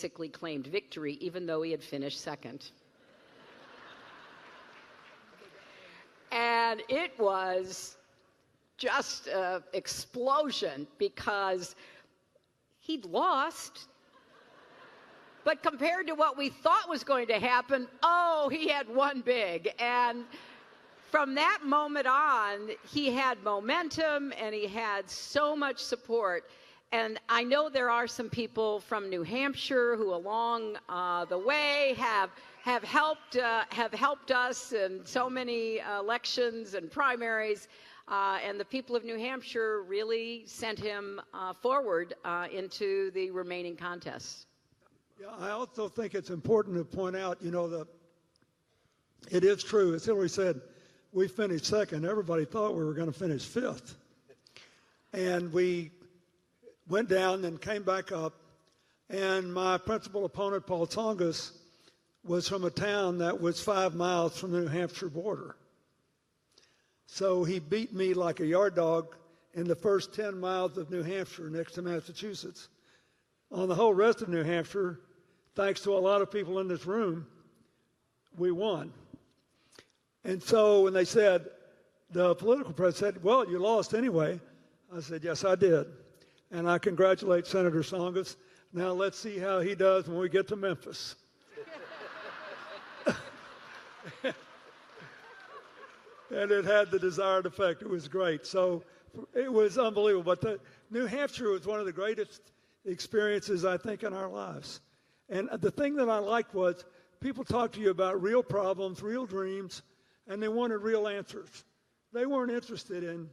basically claimed victory, even though he had finished second. And it was just an explosion because he'd lost. But compared to what we thought was going to happen, oh, he had won big. And from that moment on, he had momentum and he had so much support. And I know there are some people from New Hampshire who along the way have helped us in so many elections and primaries. And the people of New Hampshire really sent him forward into the remaining contests. Yeah, I also think it's important to point out, that it is true, as Hillary said, we finished second. Everybody thought we were going to finish fifth. And we went down and came back up. And my principal opponent, Paul Tsongas, was from a town that was 5 miles from the New Hampshire border. So he beat me like a yard dog in the first 10 miles of New Hampshire next to Massachusetts. On the whole rest of New Hampshire, thanks to a lot of people in this room, we won. And so when they said, the political press said, well, you lost anyway, I said, yes, I did. And I congratulate Senator Tsongas. Now let's see how he does when we get to Memphis. And it had the desired effect. It was great. So it was unbelievable. But New Hampshire was one of the greatest experiences, I think, in our lives. And the thing that I liked was people talked to you about real problems, real dreams, and they wanted real answers. They weren't interested in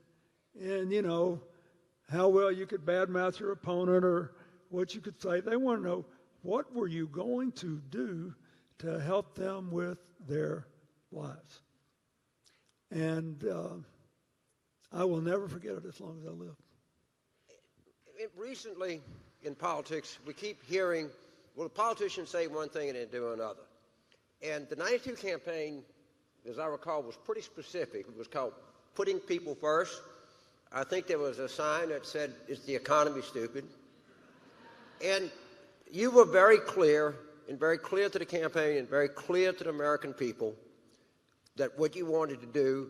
how well you could badmouth your opponent or what you could say. They want to know, what were you going to do to help them with their lives? And I will never forget it as long as I live. Recently, in politics, we keep hearing, well, the politicians say one thing and they do another. And the 92 campaign, as I recall, was pretty specific. It was called Putting People First. I think there was a sign that said, is the economy stupid? And you were very clear to the campaign and very clear to the American people that what you wanted to do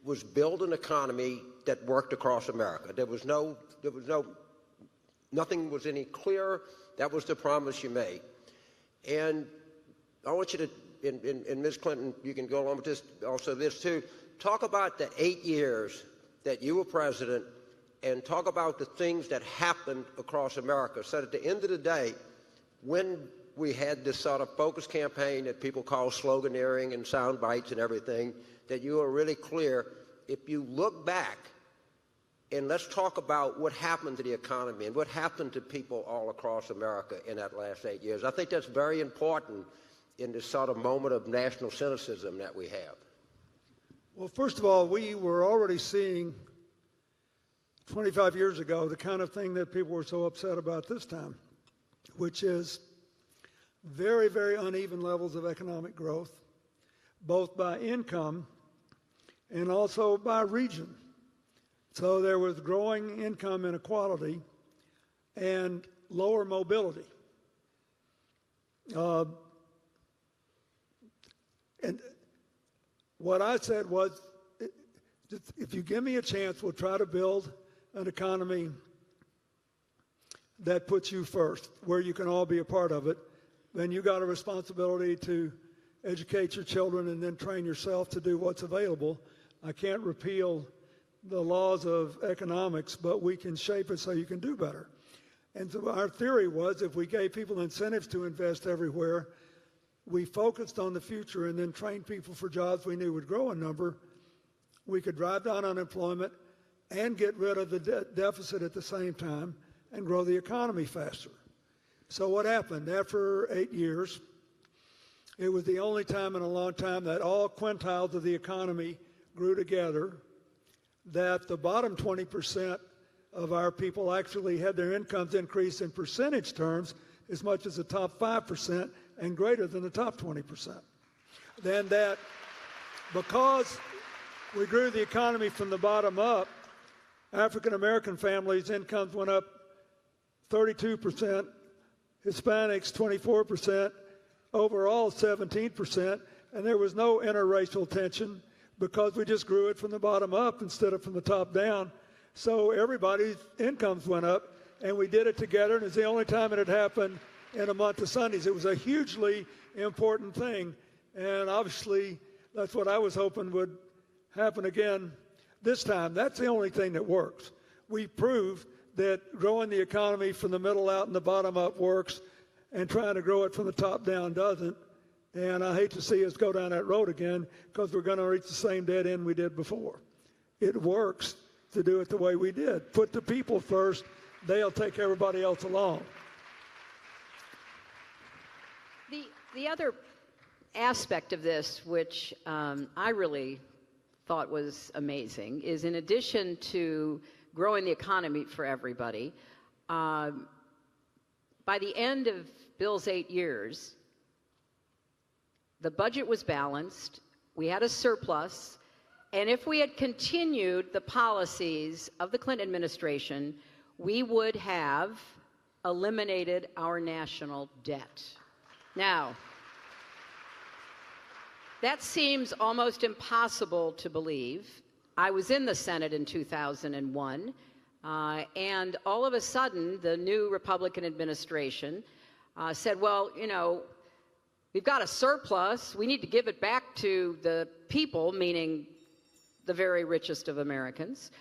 was build an economy that worked across America. Nothing was any clearer. That was the promise you made. And I want you to, and Ms. Clinton, you can go along with this, also this too, talk about the 8 years that you were president and talk about the things that happened across America. So at the end of the day, when we had this sort of focus campaign that people call sloganeering and sound bites and everything, that you were really clear. If you look back, and let's talk about what happened to the economy and what happened to people all across America in that last 8 years. I think that's very important in this sort of moment of national cynicism that we have. Well, first of all, we were already seeing 25 years ago the kind of thing that people were so upset about this time, which is very, very uneven levels of economic growth, both by income and also by region. So there was growing income inequality and lower mobility. And what I said was, if you give me a chance, we'll try to build an economy that puts you first, where you can all be a part of it. Then you got a responsibility to educate your children and then train yourself to do what's available. I can't repeal the laws of economics, but we can shape it so you can do better. And so our theory was, if we gave people incentives to invest everywhere, we focused on the future and then trained people for jobs we knew would grow in number, we could drive down unemployment and get rid of the deficit at the same time and grow the economy faster. So what happened? After 8 years, it was the only time in a long time that all quintiles of the economy grew together, that the bottom 20% of our people actually had their incomes increase in percentage terms as much as the top 5% and greater than the top 20%. Then that, because we grew the economy from the bottom up, African American families' incomes went up 32%, Hispanics 24%, overall 17%, and there was no interracial tension because we just grew it from the bottom up instead of from the top down. So everybody's incomes went up, and we did it together, and it's the only time it had happened in a month of Sundays. It was a hugely important thing, and obviously that's what I was hoping would happen again this time. That's the only thing that works. We proved that growing the economy from the middle out and the bottom up works, and trying to grow it from the top down doesn't. And I hate to see us go down that road again, because we're going to reach the same dead end we did before. It works to do it the way we did. Put the people first. They'll take everybody else along. The other aspect of this, which I really thought was amazing, is in addition to growing the economy for everybody, by the end of Bill's 8 years, the budget was balanced, we had a surplus, and if we had continued the policies of the Clinton administration, we would have eliminated our national debt. Now, that seems almost impossible to believe. I was in the Senate in 2001, and all of a sudden, the new Republican administration said, well, you know, we've got a surplus. We need to give it back to the people, meaning the very richest of Americans.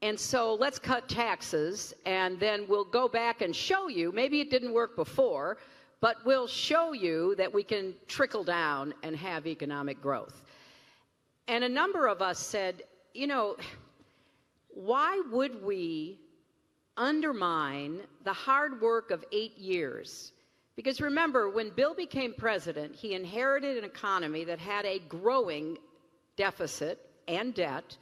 And so let's cut taxes, and then we'll go back and show you, maybe it didn't work before, but we'll show you that we can trickle down and have economic growth. And a number of us said, you know, why would we undermine the hard work of 8 years? Because remember, when Bill became president, he inherited an economy that had a growing deficit and debt.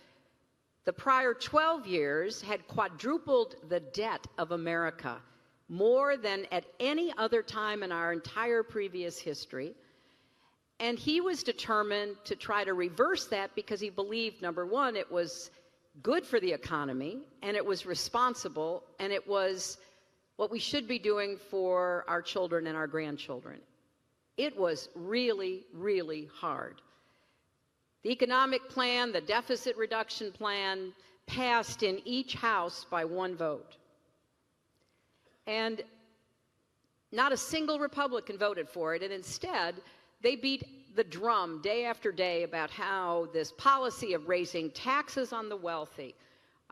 The prior 12 years had quadrupled the debt of America, more than at any other time in our entire previous history. And he was determined to try to reverse that because he believed, number one, it was good for the economy, and it was responsible, and it was what we should be doing for our children and our grandchildren. It was really, really hard. The economic plan, the deficit reduction plan, passed in each house by one vote. And not a single Republican voted for it, and instead, they beat the drum day after day about how this policy of raising taxes on the wealthy,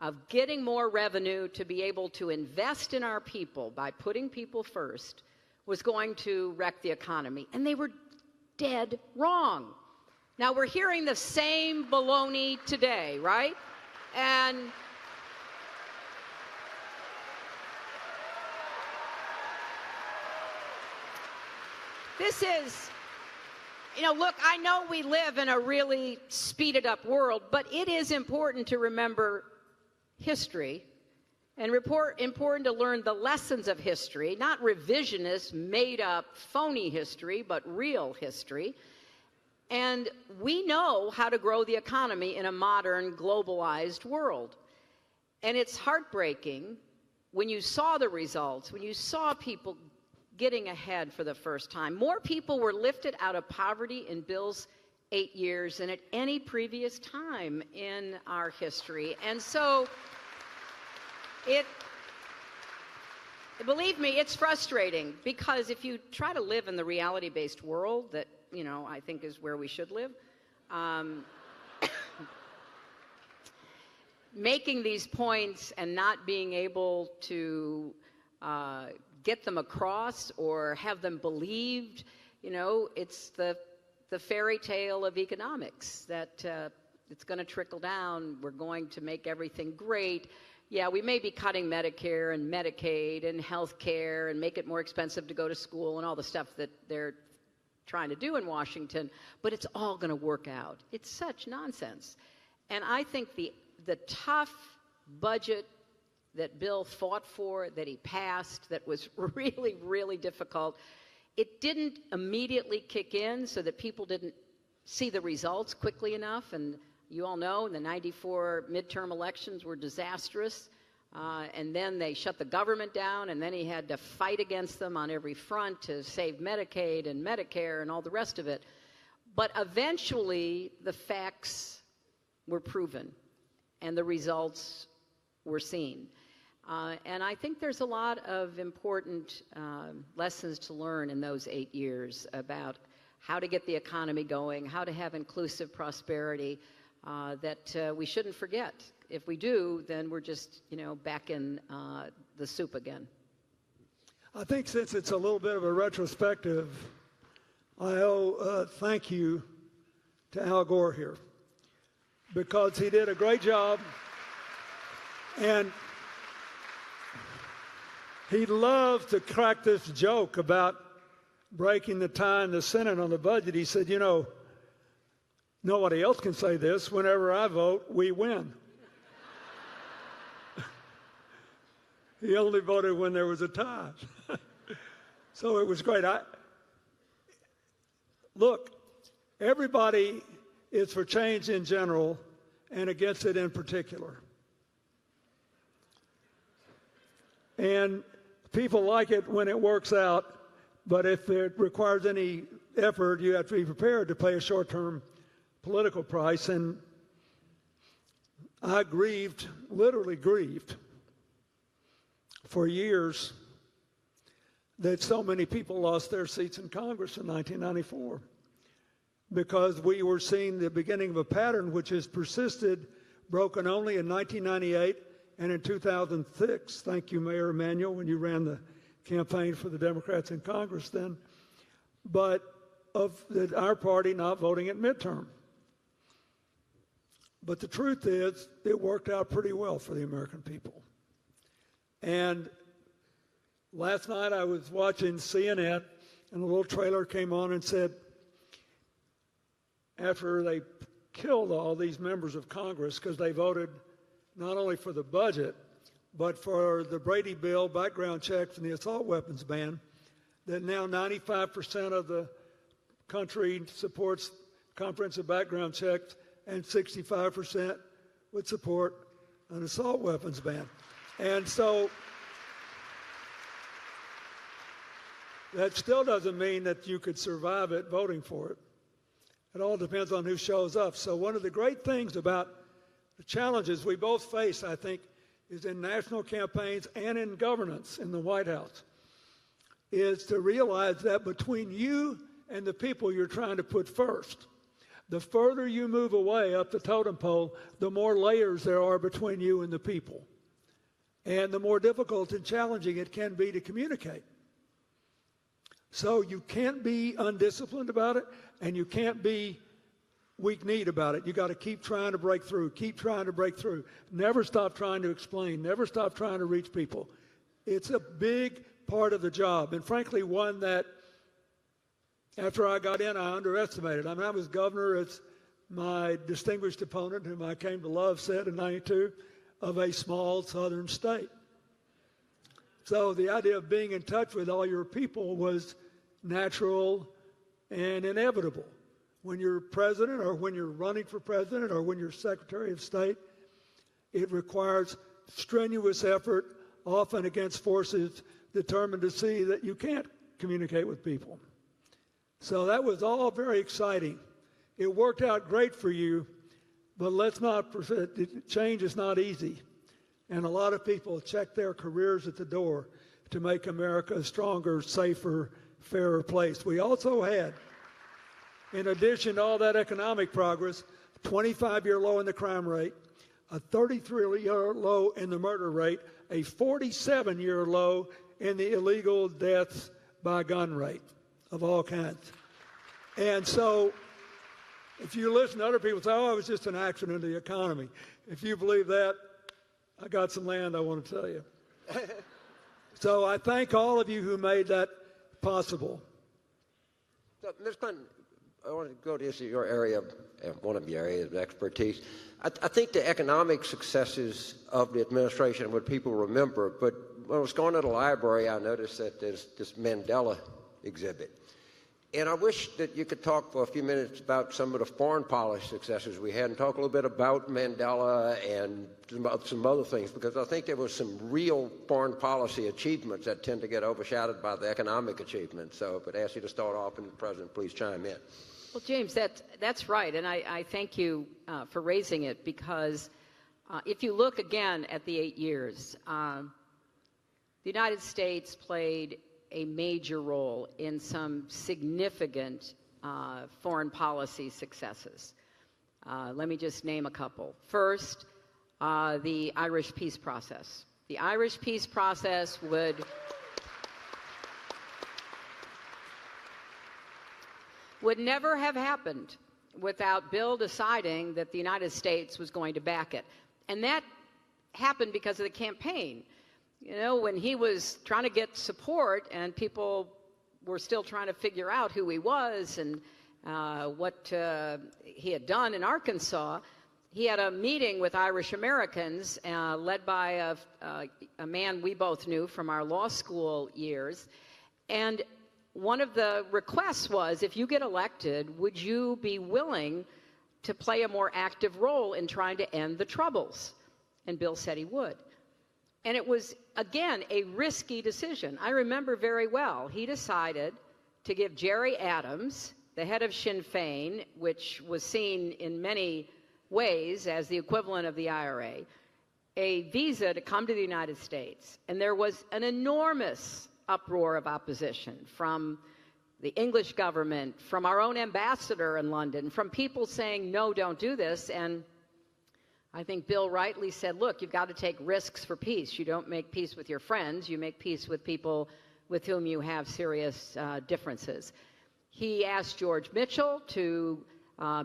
of getting more revenue to be able to invest in our people by putting people first, was going to wreck the economy. And they were dead wrong. Now, we're hearing the same baloney today, right? And this is, you know, look, I know we live in a really speeded up world, but it is important to remember history and important to learn the lessons of history, not revisionist, made up, phony history, but real history. And we know how to grow the economy in a modern, globalized world. And it's heartbreaking when you saw the results, when you saw people getting ahead for the first time. More people were lifted out of poverty in Bill's 8 years than at any previous time in our history. And so believe me, it's frustrating, because if you try to live in the reality-based world that, you know, I think is where we should live, making these points and not being able to get them across or have them believed, you know, it's the fairy tale of economics that it's going to trickle down. We're going to make everything great. Yeah, we may be cutting Medicare and Medicaid and health care and make it more expensive to go to school and all the stuff that they're trying to do in Washington, but it's all going to work out. It's such nonsense. And I think the tough budget that Bill fought for, that he passed, that was really, really difficult, it didn't immediately kick in so that people didn't see the results quickly enough. And you all know the 94 midterm elections were disastrous. And then they shut the government down, and then he had to fight against them on every front to save Medicaid and Medicare and all the rest of it. But eventually, the facts were proven, and the results were seen. And I think there's a lot of important lessons to learn in those 8 years about how to get the economy going, how to have inclusive prosperity that we shouldn't forget. If we do, then we're just, back in the soup again. I think since it's a little bit of a retrospective, I owe a thank you to Al Gore here, because he did a great job, and he loved to crack this joke about breaking the tie in the Senate on the budget. He said, nobody else can say this. Whenever I vote, we win. He only voted when there was a tie. So it was great. Look, everybody is for change in general and against it in particular. And people like it when it works out, but if it requires any effort, you have to be prepared to pay a short-term political price. And I grieved, literally grieved, for years that so many people lost their seats in Congress in 1994, because we were seeing the beginning of a pattern which has persisted, broken only in 1998 and in 2006. Thank you, Mayor Emanuel, when you ran the campaign for the Democrats in Congress then, but of our party not voting at midterm. But the truth is, it worked out pretty well for the American people. And last night I was watching CNN, and a little trailer came on and said, after they killed all these members of Congress because they voted not only for the budget, but for the Brady bill, background checks, and the assault weapons ban, that now 95% of the country supports comprehensive background checks, and 65% would support an assault weapons ban. And so that still doesn't mean that you could survive it voting for it. It all depends on who shows up. So one of the great things about the challenges we both face, I think, is in national campaigns and in governance in the White House, is to realize that between you and the people you're trying to put first, the further you move away up the totem pole, the more layers there are between you and the people, and the more difficult and challenging it can be to communicate. So you can't be undisciplined about it, and you can't be weak-kneed about it. You got to keep trying to break through, keep trying to break through. Never stop trying to explain, never stop trying to reach people. It's a big part of the job, and frankly, one that after I got in, I underestimated. I mean, I was governor, as my distinguished opponent, whom I came to love, said in '92, of a small southern state. So the idea of being in touch with all your people was natural and inevitable. When you're president, or when you're running for president, or when you're Secretary of State, it requires strenuous effort, often against forces determined to see that you can't communicate with people. So that was all very exciting. It worked out great for you, but let's not forget, change is not easy. And a lot of people check their careers at the door to make America a stronger, safer, fairer place. We also had, in addition to all that economic progress, a 25-year low in the crime rate, a 33-year low in the murder rate, a 47-year low in the illegal deaths by gun rate of all kinds. And so if you listen to other people say, oh, it was just an accident of the economy. If you believe that, I got some land I want to tell you. So I thank all of you who made that possible. So, Ms. Clinton, I want to go to your area, one of your areas of expertise. I think the economic successes of the administration are what people remember, but when I was going to the library, I noticed that there's this Mandela exhibit. And I wish that you could talk for a few minutes about some of the foreign policy successes we had and talk a little bit about Mandela and some other things, because I think there was some real foreign policy achievements that tend to get overshadowed by the economic achievements. So if I'd ask you to start off, and the President, please chime in. Well, James, that's right, and I thank you for raising it, because if you look again at the 8 years, the United States played a major role in some significant foreign policy successes. Let me just name a couple. First, the Irish peace process. The Irish peace process would never have happened without Bill deciding that the United States was going to back it. And that happened because of the campaign. You know, when he was trying to get support and people were still trying to figure out who he was and what he had done in Arkansas, he had a meeting with Irish Americans led by a man we both knew from our law school years. And one of the requests was, if you get elected, would you be willing to play a more active role in trying to end the Troubles? And Bill said he would. And it was, again, a risky decision. I remember very well, he decided to give Jerry Adams, the head of Sinn Féin, which was seen in many ways as the equivalent of the IRA, a visa to come to the United States. And there was an enormous uproar of opposition from the English government, from our own ambassador in London, from people saying, no, don't do this. And I think Bill rightly said, look, you've got to take risks for peace. You don't make peace with your friends. You make peace with people with whom you have serious differences. He asked George Mitchell to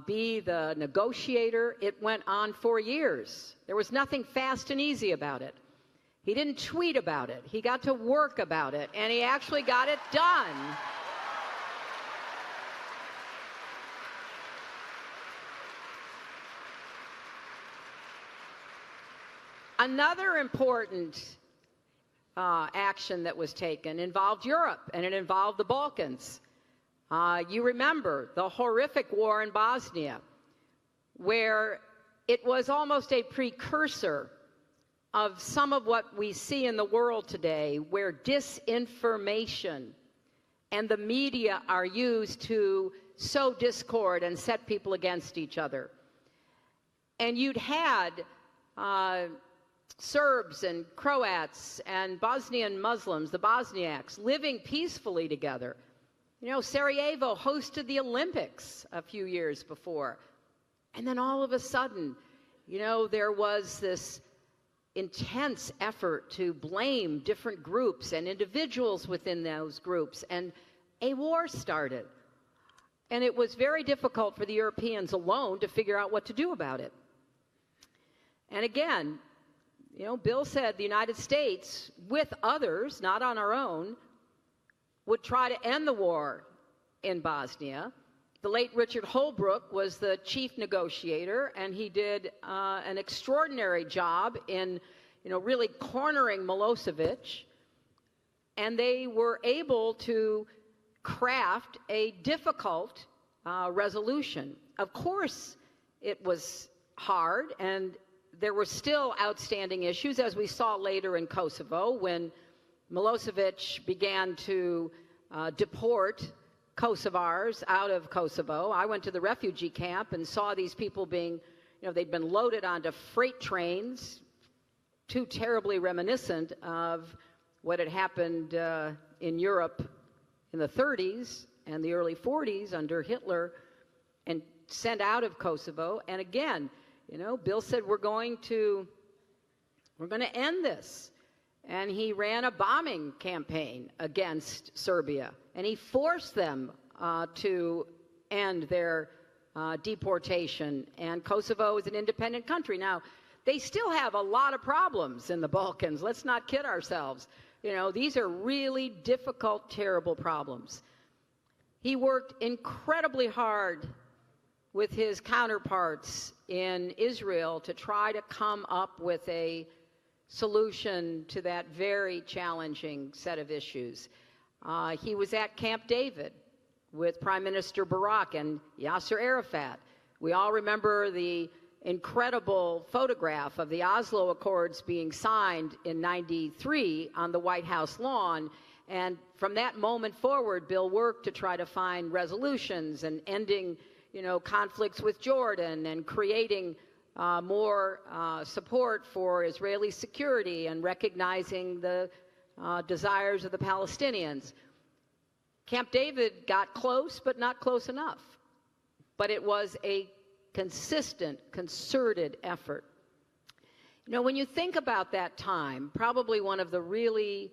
be the negotiator. It went on for years. There was nothing fast and easy about it. He didn't tweet about it. He got to work about it, and he actually got it done. Another important action that was taken involved Europe, and it involved the Balkans. You remember the horrific war in Bosnia, where it was almost a precursor of some of what we see in the world today, where disinformation and the media are used to sow discord and set people against each other. And you'd had Serbs and Croats and Bosnian Muslims, the Bosniaks, living peacefully together. You know, Sarajevo hosted the Olympics a few years before. And then all of a sudden, you know, there was this intense effort to blame different groups and individuals within those groups, and a war started. And it was very difficult for the Europeans alone to figure out what to do about it. And again, you know, Bill said the United States, with others, not on our own, would try to end the war in Bosnia. The late Richard Holbrooke was the chief negotiator, and he did an extraordinary job in, you know, really cornering Milosevic. And they were able to craft a difficult resolution. Of course, it was hard, and there were still outstanding issues, as we saw later in Kosovo, when Milosevic began to deport Kosovars out of Kosovo. I went to the refugee camp and saw these people being, you know, they'd been loaded onto freight trains, too terribly reminiscent of what had happened in Europe in the 30s and the early 40s under Hitler, and sent out of Kosovo. And again, you know, Bill said, we're going to end this. And he ran a bombing campaign against Serbia, and he forced them to end their deportation. And Kosovo is an independent country. Now, they still have a lot of problems in the Balkans. Let's not kid ourselves. You know, these are really difficult, terrible problems. He worked incredibly hard with his counterparts in Israel to try to come up with a solution to that very challenging set of issues. He was at Camp David with Prime Minister Barack and Yasser Arafat. We all remember the incredible photograph of the Oslo Accords being signed in '93 on the White House lawn. And from that moment forward, Bill worked to try to find resolutions and ending, conflicts with Jordan and creating more support for Israeli security and recognizing the desires of the Palestinians. Camp David got close, but not close enough. But it was a consistent, concerted effort. When you think about that time, probably one of the really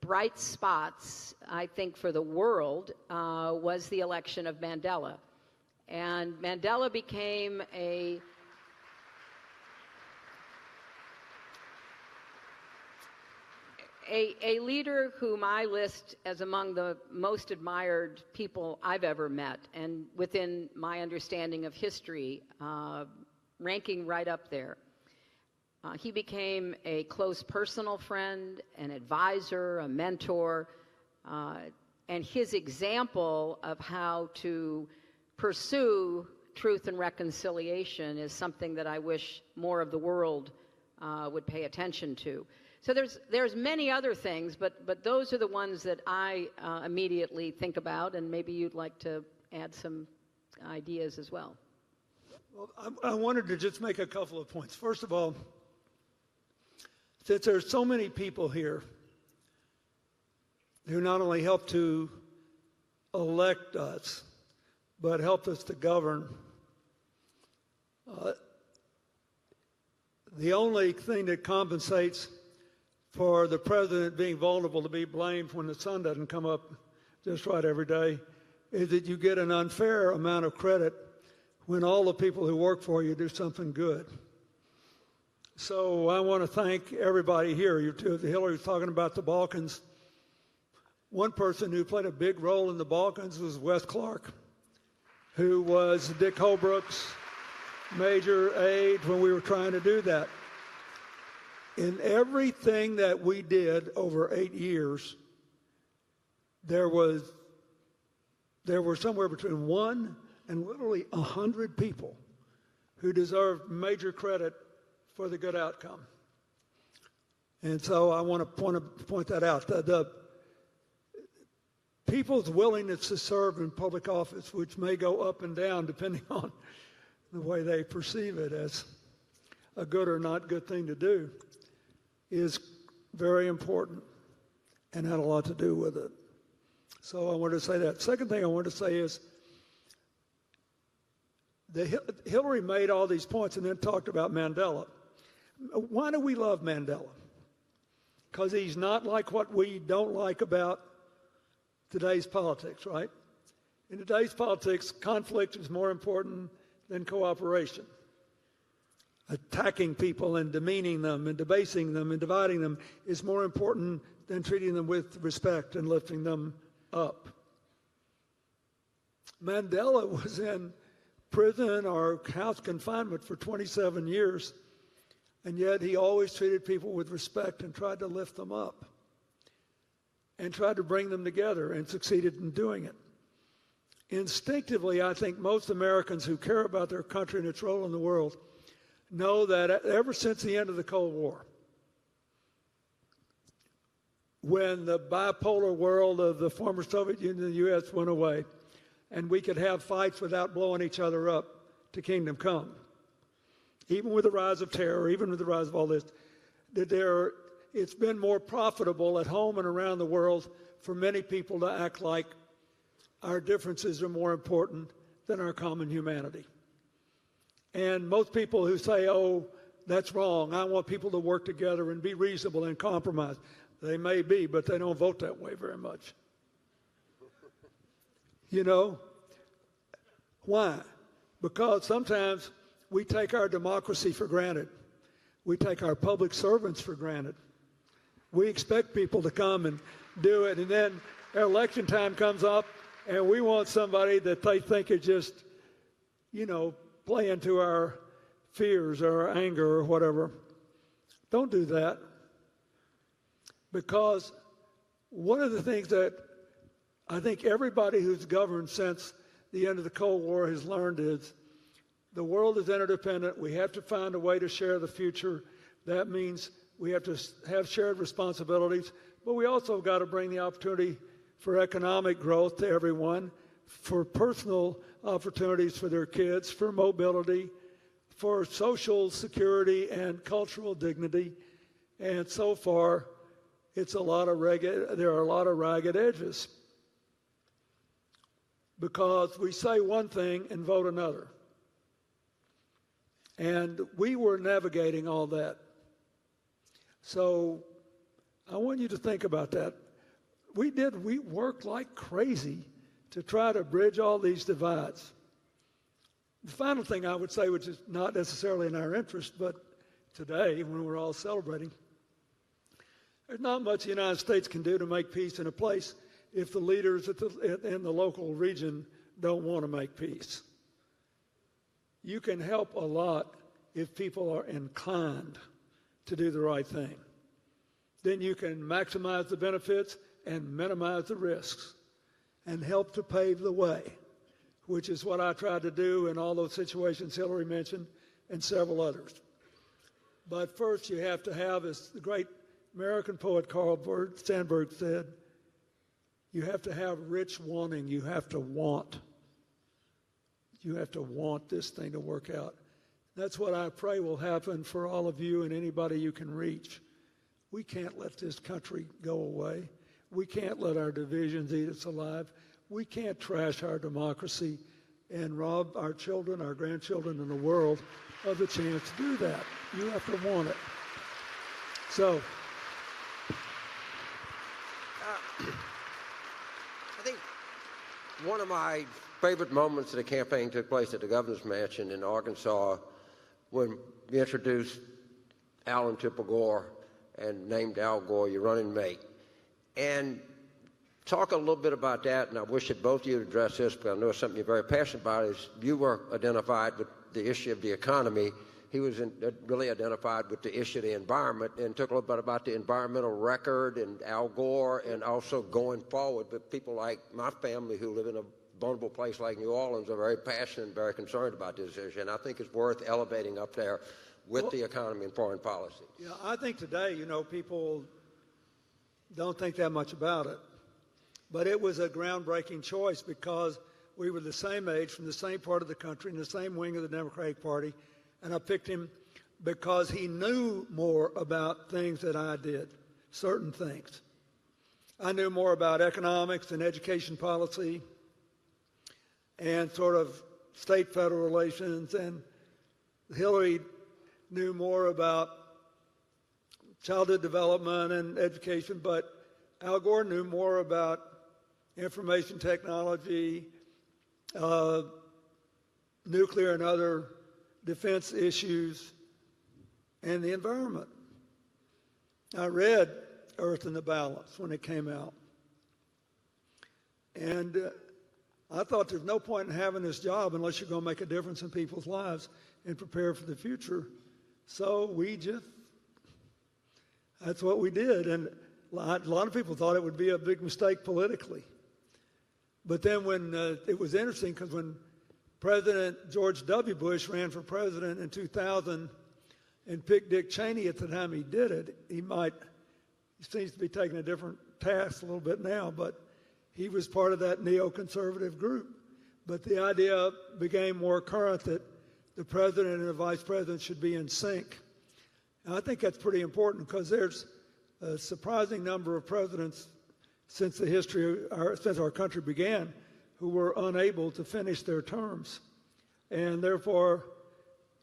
bright spots, I think, for the world was the election of Mandela. And Mandela became a leader whom I list as among the most admired people I've ever met, and within my understanding of history, ranking right up there. He became a close personal friend, an advisor, a mentor, and his example of how to pursue truth and reconciliation is something that I wish more of the world would pay attention to. So there's many other things, but those are the ones that I immediately think about, and maybe you'd like to add some ideas as well. Well, I wanted to just make a couple of points. First of all, since there's so many people here who not only helped to elect us, but helped us to govern, the only thing that compensates for the president being vulnerable to be blamed when the sun doesn't come up just right every day is that you get an unfair amount of credit when all the people who work for you do something good. So I want to thank everybody here. Hillary was talking about the Balkans. One person who played a big role in the Balkans was Wes Clark, who was Dick Holbrook's major aide when we were trying to do that. In everything that we did over 8 years, there were somewhere between 1 and literally 100 people who deserved major credit for the good outcome. And so I want to point that out. The people's willingness to serve in public office, which may go up and down depending on the way they perceive it as a good or not good thing to do, is very important and had a lot to do with it. So I wanted to say that. Second thing I wanted to say is Hillary made all these points and then talked about Mandela. Why do we love Mandela? Because he's not like what we don't like about today's politics, right? In today's politics, conflict is more important than cooperation. Attacking people and demeaning them and debasing them and dividing them is more important than treating them with respect and lifting them up. Mandela was in prison or house confinement for 27 years, and yet he always treated people with respect and tried to lift them up and tried to bring them together and succeeded in doing it. Instinctively, I think most Americans who care about their country and its role in the world know that ever since the end of the Cold War, when the bipolar world of the former Soviet Union and the U.S. went away, and we could have fights without blowing each other up to kingdom come, even with the rise of terror, even with the rise of all this, it's been more profitable at home and around the world for many people to act like our differences are more important than our common humanity. And most people who say, oh, that's wrong, I want people to work together and be reasonable and compromise. They may be, but they don't vote that way very much. You know? Why? Because sometimes we take our democracy for granted. We take our public servants for granted. We expect people to come and do it, and then election time comes up, and we want somebody that they think is just, play into our fears or our anger or whatever. Don't do that. Because one of the things that I think everybody who's governed since the end of the Cold War has learned is the world is interdependent. We have to find a way to share the future. That means we have to have shared responsibilities, but we also got to bring the opportunity for economic growth to everyone, for personal opportunities for their kids, for mobility, for social security and cultural dignity. And so far, there are a lot of ragged edges, because we say one thing and vote another. And we were navigating all that. So I want you to think about that. We worked like crazy to try to bridge all these divides. The final thing I would say, which is not necessarily in our interest, but today when we're all celebrating, there's not much the United States can do to make peace in a place if the leaders in the local region don't want to make peace. You can help a lot if people are inclined to do the right thing. Then you can maximize the benefits and minimize the risks and help to pave the way, which is what I tried to do in all those situations Hillary mentioned and several others. But first you have to have, as the great American poet Carl Sandburg said, you have to have rich wanting. You have to want. You have to want this thing to work out. That's what I pray will happen for all of you and anybody you can reach. We can't let this country go away. We can't let our divisions eat us alive. We can't trash our democracy and rob our children, our grandchildren, and the world of the chance to do that. You have to want it. So, I think one of my favorite moments of the campaign took place at the governor's mansion in Arkansas when we introduced Alan Tipple Gore and named Al Gore your running mate. And talk a little bit about that, and I wish that both of you would address this, because I know it's something you're very passionate about, is you were identified with the issue of the economy. He was really identified with the issue of the environment, and talk a little bit about the environmental record and Al Gore, and also going forward. But people like my family who live in a vulnerable place like New Orleans are very passionate and very concerned about this issue, and I think it's worth elevating up there with the economy and foreign policy. Yeah, I think today, people don't think that much about it. But it was a groundbreaking choice because we were the same age, from the same part of the country, in the same wing of the Democratic Party, and I picked him because he knew more about things that I did, certain things. I knew more about economics and education policy and sort of state-federal relations, and Hillary knew more about childhood development and education, but Al Gore knew more about information technology, nuclear and other defense issues, and the environment. I read Earth in the Balance when it came out. And I thought there's no point in having this job unless you're going to make a difference in people's lives and prepare for the future. So that's what we did. And a lot of people thought it would be a big mistake politically. But then when it was interesting, because when President George W. Bush ran for president in 2000 and picked Dick Cheney at the time he did it, he seems to be taking a different task a little bit now, but he was part of that neoconservative group. But the idea became more current that the president and the vice president should be in sync. And I think that's pretty important because there's a surprising number of presidents since our country began who were unable to finish their terms. And therefore,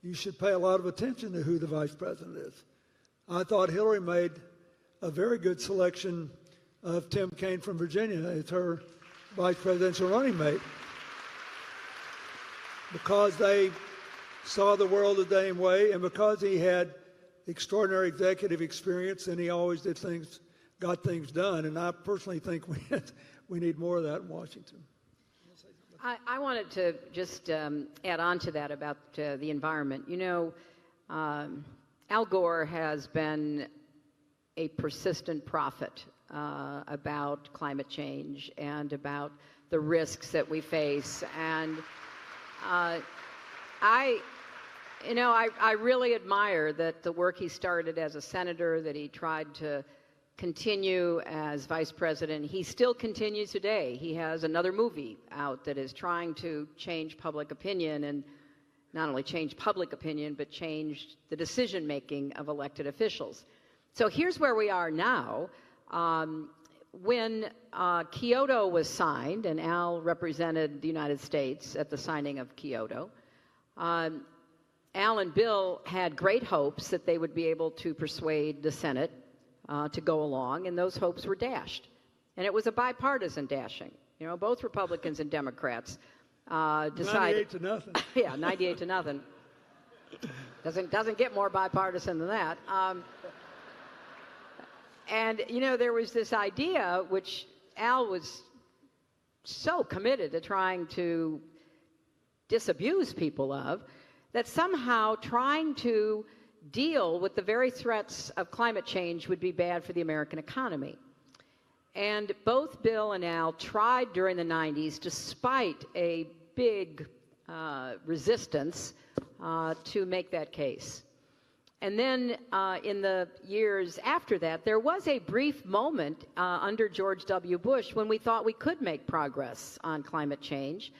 you should pay a lot of attention to who the vice president is. I thought Hillary made a very good selection of Tim Kaine from Virginia as her vice presidential running mate, because they saw the world the same way, and because he had extraordinary executive experience, and he always got things done. And I personally think we need more of that in Washington. I wanted to just add on to that about the environment. Al Gore has been a persistent prophet about climate change and about the risks that we face. And I really admire that the work he started as a senator, that he tried to continue as vice president. He still continues today. He has another movie out that is trying to change public opinion, and not only change public opinion, but change the decision-making of elected officials. So here's where we are now. When Kyoto was signed, and Al represented the United States at the signing of Kyoto, Al and Bill had great hopes that they would be able to persuade the Senate to go along, and those hopes were dashed. And it was a bipartisan dashing. You know, both Republicans and Democrats decided. 98-0. Yeah, 98-0. Doesn't get more bipartisan than that. And, you know, there was this idea, which Al was so committed to trying to disabuse people of, that somehow trying to deal with the very threats of climate change would be bad for the American economy. And both Bill and Al tried during the 90s, despite a big resistance, to make that case. And then in the years after that, there was a brief moment under George W. Bush when we thought we could make progress on climate change.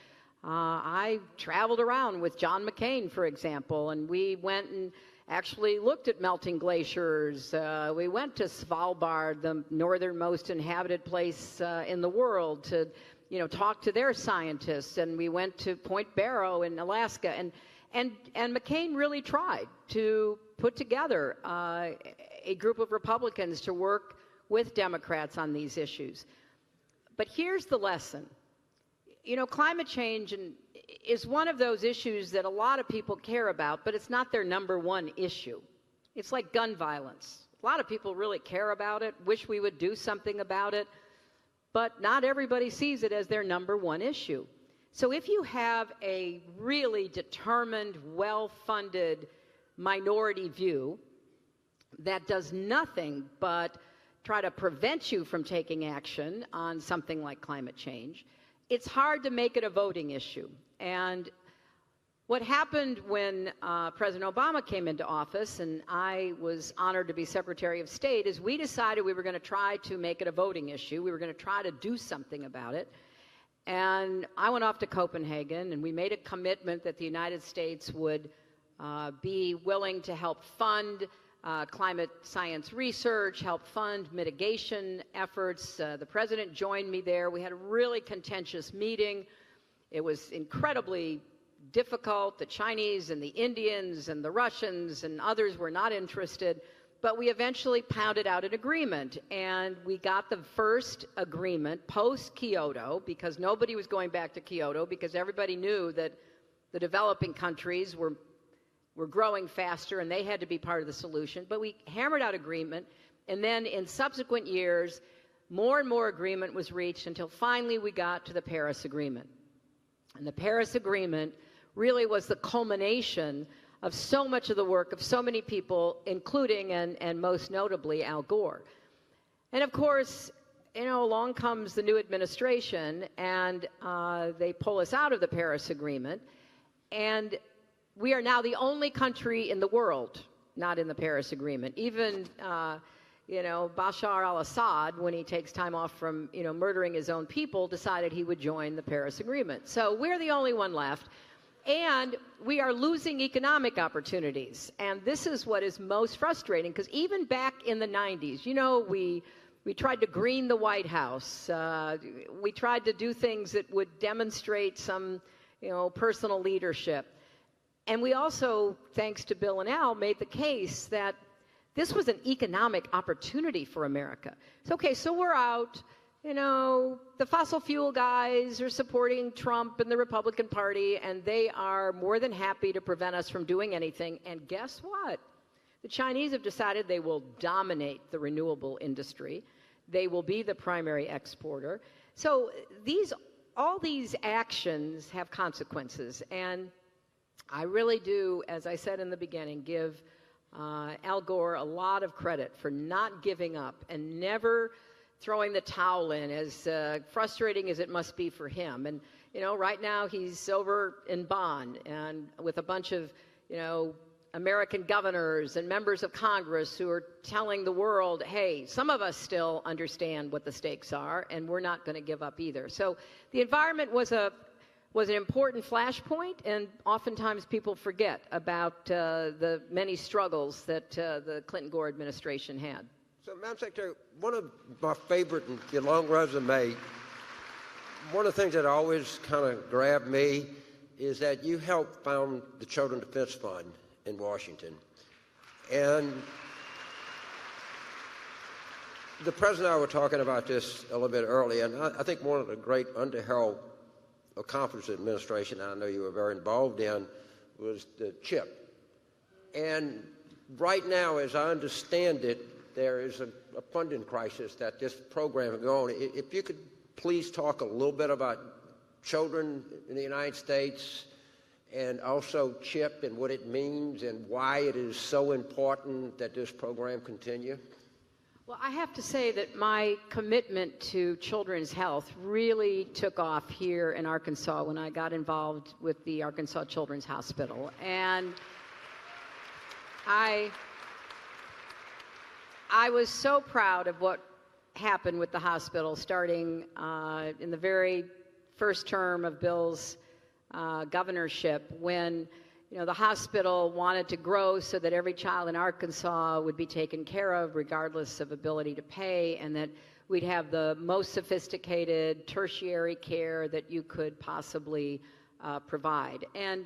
I traveled around with John McCain, for example, and we went and actually looked at melting glaciers. We went to Svalbard, the northernmost inhabited place in the world, to, you know, talk to their scientists. And we went to Point Barrow in Alaska. And McCain really tried to put together a group of Republicans to work with Democrats on these issues. But here's the lesson. You know, climate change is one of those issues that a lot of people care about, but it's not their number one issue. It's like gun violence. A lot of people really care about it, wish we would do something about it, but not everybody sees it as their number one issue. So if you have a really determined, well-funded minority view that does nothing but try to prevent you from taking action on something like climate change, it's hard to make it a voting issue. And what happened when President Obama came into office, and I was honored to be Secretary of State, is we decided we were going to try to make it a voting issue. We were going to try to do something about it. And I went off to Copenhagen, and we made a commitment that the United States would be willing to help fund climate science research, help fund mitigation efforts. The president joined me there. We had a really contentious meeting. It was incredibly difficult. The Chinese and the Indians and the Russians and others were not interested. But we eventually pounded out an agreement, and we got the first agreement post-Kyoto, because nobody was going back to Kyoto, because everybody knew that the developing countries were growing faster and they had to be part of the solution. But we hammered out agreement, and then in subsequent years, more and more agreement was reached until finally we got to the Paris Agreement. And the Paris Agreement really was the culmination of so much of the work of so many people, including and most notably Al Gore. And of course, you know, along comes the new administration, and they pull us out of the Paris Agreement, and we are now the only country in the world not in the Paris Agreement. Even, you know, Bashar al-Assad, when he takes time off from, you know, murdering his own people, decided he would join the Paris Agreement. So we're the only one left. And we are losing economic opportunities. And this is what is most frustrating, because even back in the 90s, you know, we tried to green the White House. We tried to do things that would demonstrate some, you know, personal leadership. And we also, thanks to Bill and Al, made the case that this was an economic opportunity for America. It's okay, so we're out. You know, the fossil fuel guys are supporting Trump and the Republican Party, and they are more than happy to prevent us from doing anything. And guess what? The Chinese have decided they will dominate the renewable industry. They will be the primary exporter. So all these actions have consequences. And I really do, as I said in the beginning, give Al Gore a lot of credit for not giving up and never throwing the towel in, as frustrating as it must be for him. And, right now he's over in Bonn and with a bunch of, American governors and members of Congress who are telling the world, hey, some of us still understand what the stakes are, and we're not going to give up either. So the environment was an important flashpoint, and oftentimes people forget about the many struggles that the Clinton-Gore administration had. So, Madam Secretary, one of my favorite in your long resume, one of the things that always kind of grabbed me is that you helped found the Children's Defense Fund in Washington. And the President and I were talking about this a little bit earlier, and I think one of the great underheld accomplishments of the administration, and I know you were very involved in, was the CHIP. And right now, as I understand it, there is a funding crisis that this program is going on. If you could please talk a little bit about children in the United States, and also CHIP and what it means and why it is so important that this program continue? Well, I have to say that my commitment to children's health really took off here in Arkansas when I got involved with the Arkansas Children's Hospital. And I was so proud of what happened with the hospital starting in the very first term of Bill's governorship, when the hospital wanted to grow so that every child in Arkansas would be taken care of regardless of ability to pay, and that we'd have the most sophisticated tertiary care that you could possibly provide. And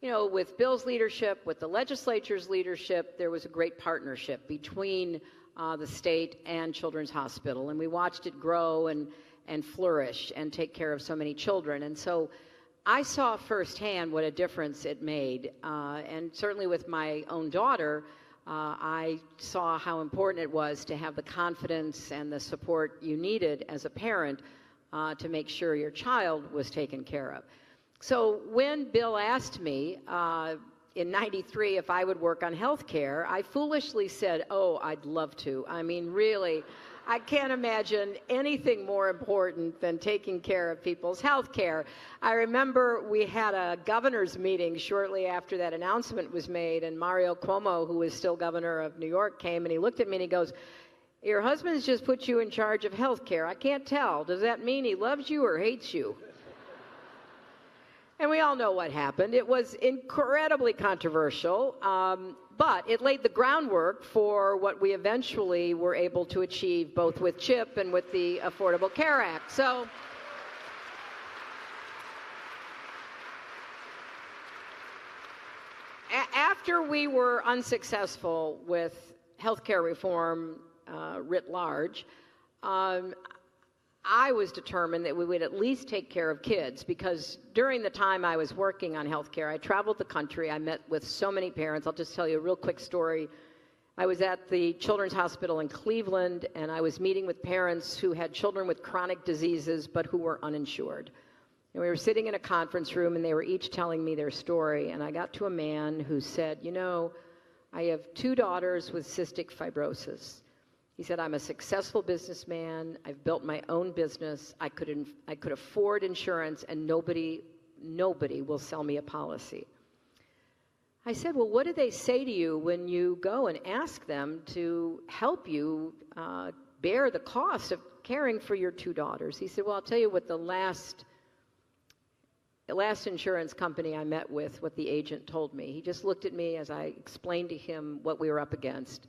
with Bill's leadership, with the legislature's leadership, there was a great partnership between the state and Children's Hospital, and we watched it grow and flourish and take care of so many children. And so I saw firsthand what a difference it made, and certainly with my own daughter, I saw how important it was to have the confidence and the support you needed as a parent to make sure your child was taken care of. So when Bill asked me in '93 if I would work on health care, I foolishly said, oh, I'd love to. I mean, really, I can't imagine anything more important than taking care of people's health care. I remember we had a governor's meeting shortly after that announcement was made, and Mario Cuomo, who was still governor of New York, came and he looked at me and he goes, your husband's just put you in charge of health care. I can't tell. Does that mean he loves you or hates you? And we all know what happened. It was incredibly controversial, but it laid the groundwork for what we eventually were able to achieve, both with CHIP and with the Affordable Care Act. So after we were unsuccessful with healthcare reform writ large, I was determined that we would at least take care of kids, because during the time I was working on healthcare, I traveled the country. I met with so many parents. I'll just tell you a real quick story. I was at the Children's Hospital in Cleveland, and I was meeting with parents who had children with chronic diseases but who were uninsured. And we were sitting in a conference room, and they were each telling me their story. And I got to a man who said, I have 2 daughters with cystic fibrosis. He said, I'm a successful businessman. I've built my own business. I could afford insurance, and nobody will sell me a policy. I said, well, what do they say to you when you go and ask them to help you bear the cost of caring for your 2 daughters? He said, well, I'll tell you what the last insurance company I met with, what the agent told me. He just looked at me as I explained to him what we were up against.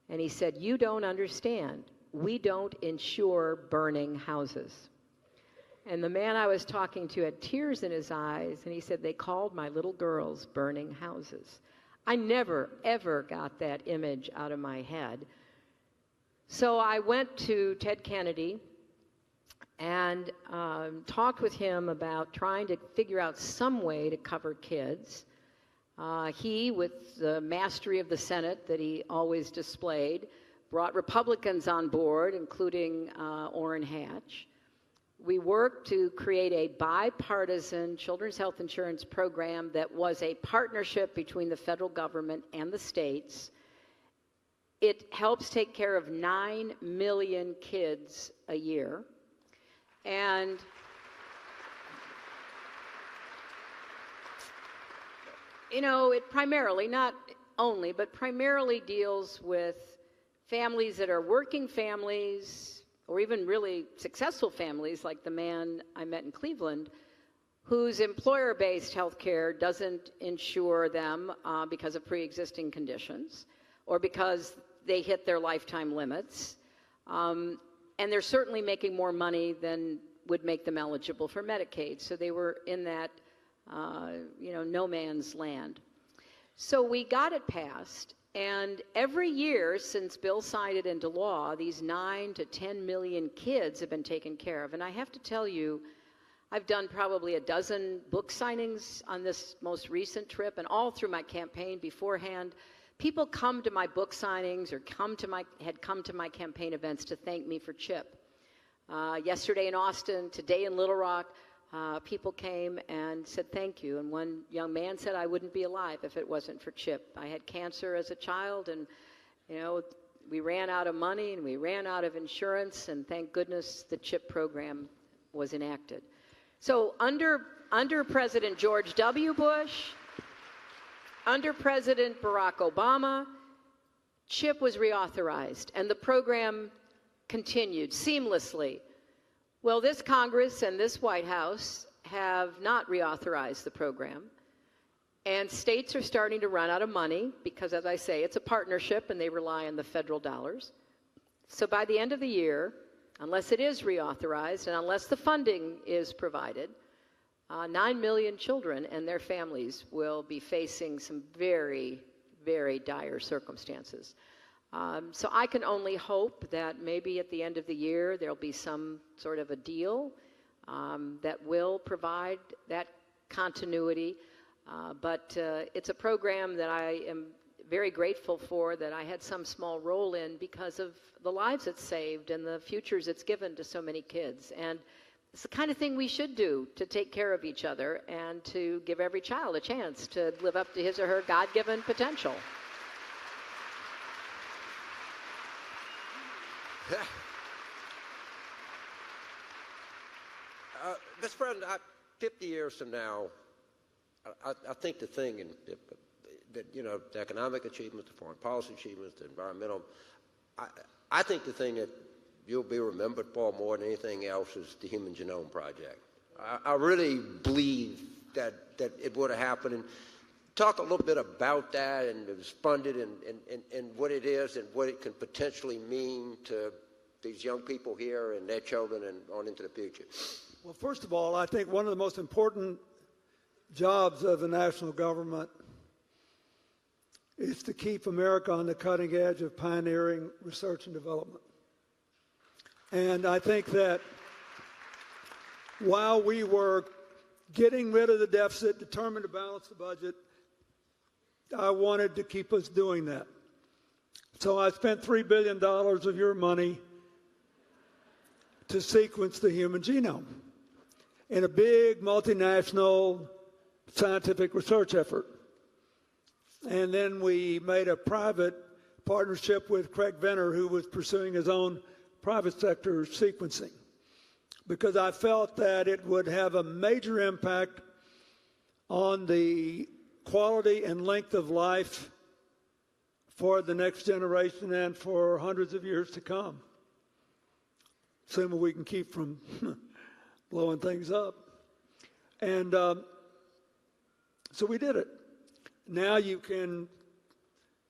And he said, you don't understand. We don't insure burning houses. And the man I was talking to had tears in his eyes, and he said, they called my little girls burning houses. I never, ever got that image out of my head. So I went to Ted Kennedy and talked with him about trying to figure out some way to cover kids. He, with the mastery of the Senate that he always displayed, brought Republicans on board, including Orrin Hatch. We worked to create a bipartisan children's health insurance program that was a partnership between the federal government and the states. It helps take care of 9 million kids a year. And you know, it primarily, not only, but primarily deals with families that are working families, or even really successful families like the man I met in Cleveland, whose employer-based health care doesn't insure them because of pre-existing conditions or because they hit their lifetime limits. And they're certainly making more money than would make them eligible for Medicaid. So they were in that, no man's land. So we got it passed, and every year since Bill signed it into law, these 9 to 10 million kids have been taken care of. And I have to tell you, I've done probably a dozen book signings on this most recent trip, and all through my campaign beforehand, people come to my book signings or had come to my campaign events to thank me for CHIP. Yesterday in Austin, today in Little Rock, people came and said thank you. And one young man said, I wouldn't be alive if it wasn't for CHIP. I had cancer as a child, and we ran out of money and we ran out of insurance, and thank goodness the CHIP program was enacted. So under President George W. Bush, under President Barack Obama, CHIP was reauthorized, and the program continued seamlessly. Well, this Congress and this White House have not reauthorized the program, and states are starting to run out of money because, as I say, it's a partnership and they rely on the federal dollars. So by the end of the year, unless it is reauthorized and unless the funding is provided, 9 million children and their families will be facing some very, very dire circumstances. So I can only hope that maybe at the end of the year there'll be some sort of a deal that will provide that continuity. But it's a program that I am very grateful for, that I had some small role in because of the lives it's saved and the futures it's given to so many kids. And it's the kind of thing we should do to take care of each other and to give every child a chance to live up to his or her God-given potential. Mr. President, 50 years from now, I think the thing that, the economic achievements, the foreign policy achievements, the environmental, I think the thing that you'll be remembered for more than anything else is the Human Genome Project. I really believe that it would have happened. And talk a little bit about that, and it was funded, and what it is and what it can potentially mean to these young people here and their children and on into the future. Well, first of all, I think one of the most important jobs of the national government is to keep America on the cutting edge of pioneering research and development. And I think that while we were getting rid of the deficit, determined to balance the budget, I wanted to keep us doing that. So I spent $3 billion of your money to sequence the human genome in a big multinational scientific research effort. And then we made a private partnership with Craig Venner, who was pursuing his own private sector sequencing, because I felt that it would have a major impact on the quality and length of life for the next generation and for hundreds of years to come, assuming we can keep from blowing things up. And so we did it. Now you can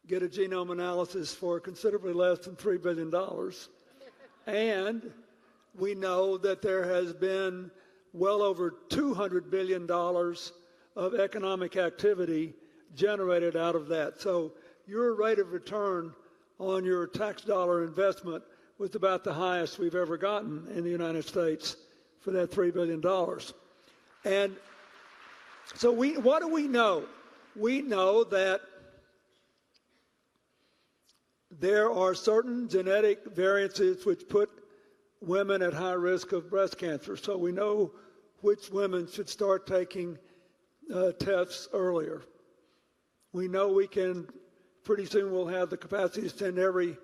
get a genome analysis for considerably less than $3 billion. And we know that there has been well over $200 billion of economic activity generated out of that. So your rate of return on your tax dollar investment was about the highest we've ever gotten in the United States for that $3 billion. And so what do we know? We know that there are certain genetic variances which put women at high risk of breast cancer. So we know which women should start taking tests earlier. We know we can pretty soon we'll have the capacity to send every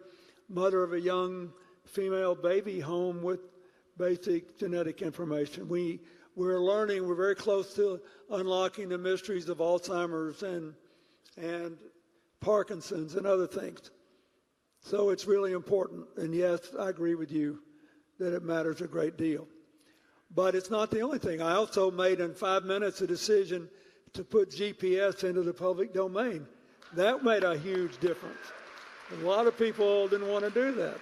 mother of a young female baby home with basic genetic information. We're learning, we're very close to unlocking the mysteries of Alzheimer's and Parkinson's and other things. So it's really important. And yes, I agree with you that it matters a great deal. But it's not the only thing. I also made in 5 minutes a decision to put GPS into the public domain. That made a huge difference. A lot of people didn't want to do that.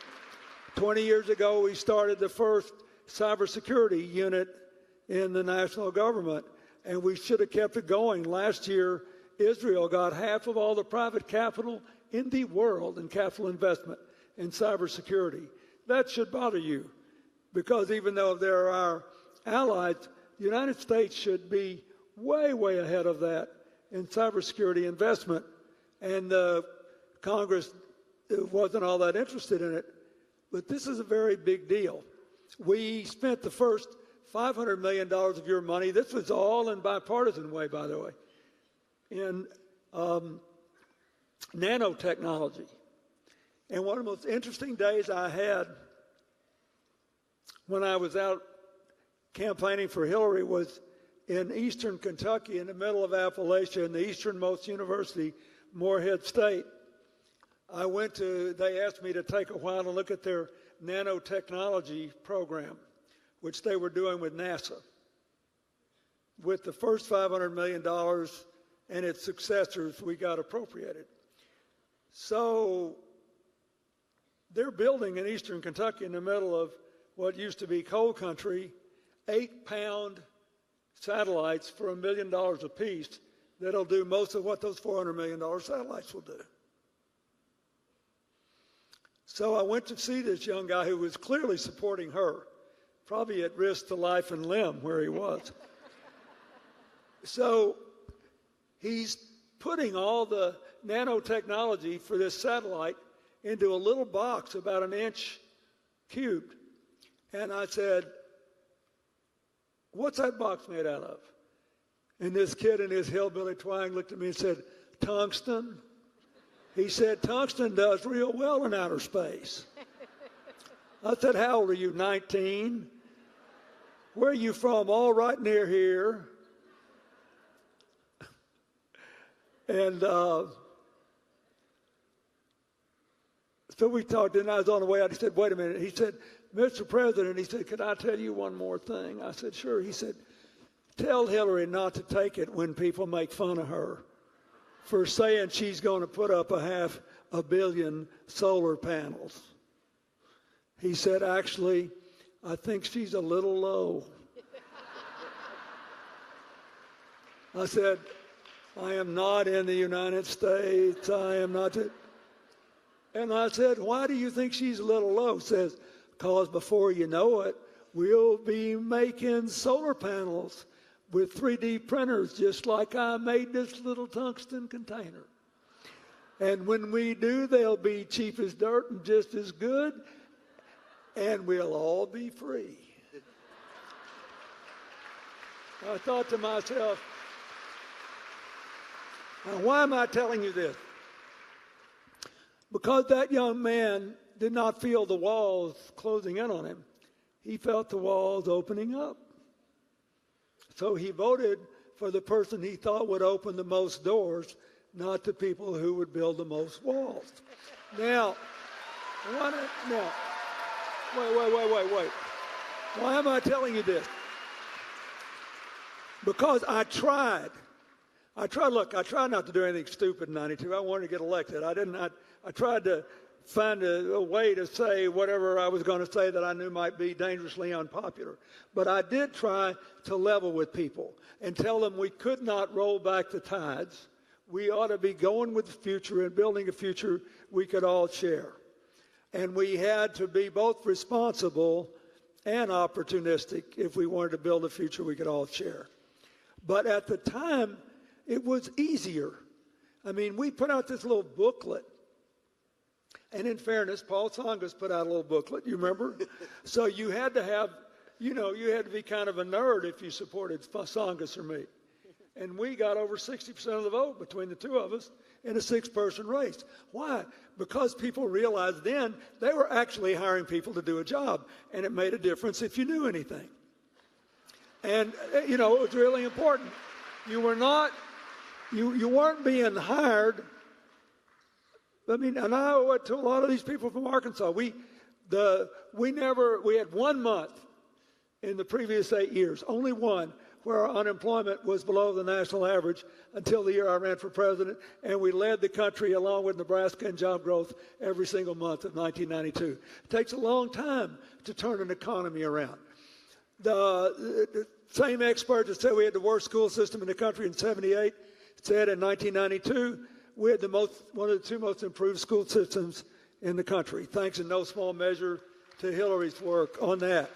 20 years ago, we started the first cybersecurity unit in the national government, and we should have kept it going. Last year, Israel got half of all the private capital in the world in capital investment in cybersecurity. That should bother you, because even though they're our allies, the United States should be way, way ahead of that in cybersecurity investment, and Congress wasn't all that interested in it. But this is a very big deal. We spent the first $500 million of your money, this was all in bipartisan way, by the way, in nanotechnology. And one of the most interesting days I had when I was out campaigning for Hillary was in eastern Kentucky, in the middle of Appalachia, in the easternmost university, Morehead State. They asked me to take a while to look at their nanotechnology program, which they were doing with NASA. With the first $500 million and its successors, we got appropriated. So they're building in eastern Kentucky, in the middle of what used to be coal country, 8-pound satellites for $1 million apiece that'll do most of what those $400 million satellites will do. So I went to see this young guy who was clearly supporting her, probably at risk to life and limb where he was. So he's putting all the nanotechnology for this satellite into a little box about an inch cubed. And I said, "What's that box made out of?" And this kid in his hillbilly twang looked at me and said, "Tungsten." He said, "Tungsten does real well in outer space." I said, "How old are you, 19? Where are you from?" "All right near here." And so we talked, and I was on the way out. He said, "Wait a minute." He said, "Mr. President," he said, "could I tell you one more thing?" I said, "Sure." He said, "Tell Hillary not to take it when people make fun of her for saying she's going to put up 500 million solar panels." He said, "Actually, I think she's a little low." I said, "I am not in the United States. I am not." And I said, "Why do you think she's a little low?" He says, "Because before you know it, we'll be making solar panels with 3D printers, just like I made this little tungsten container. And when we do, they'll be cheap as dirt and just as good, and we'll all be free." I thought to myself, now why am I telling you this? Because that young man did not feel the walls closing in on him. He felt the walls opening up. So he voted for the person he thought would open the most doors, not the people who would build the most walls. Now, wait. Why am I telling you this? Because I tried. Look, I tried not to do anything stupid in 92. I wanted to get elected. I tried to find a way to say whatever I was going to say that I knew might be dangerously unpopular. But I did try to level with people and tell them we could not roll back the tides. We ought to be going with the future and building a future we could all share. And we had to be both responsible and opportunistic if we wanted to build a future we could all share. But at the time, it was easier. I mean, we put out this little booklet. And in fairness, Paul Tsongas put out a little booklet, you remember? So you had to have, you had to be kind of a nerd if you supported Tsongas or me. And we got over 60% of the vote between the two of us in a 6-person race. Why? Because people realized then they were actually hiring people to do a job, and it made a difference if you knew anything. And, you know, it was really important. You weren't being hired. I mean, and I owe it to a lot of these people from Arkansas. We had 1 month in the previous 8 years, only one, where our unemployment was below the national average until the year I ran for president, and we led the country along with Nebraska in job growth every single month of 1992. It takes a long time to turn an economy around. The same experts that said we had the worst school system in the country in '78 said in 1992 we had one of the two most improved school systems in the country, thanks in no small measure to Hillary's work on that.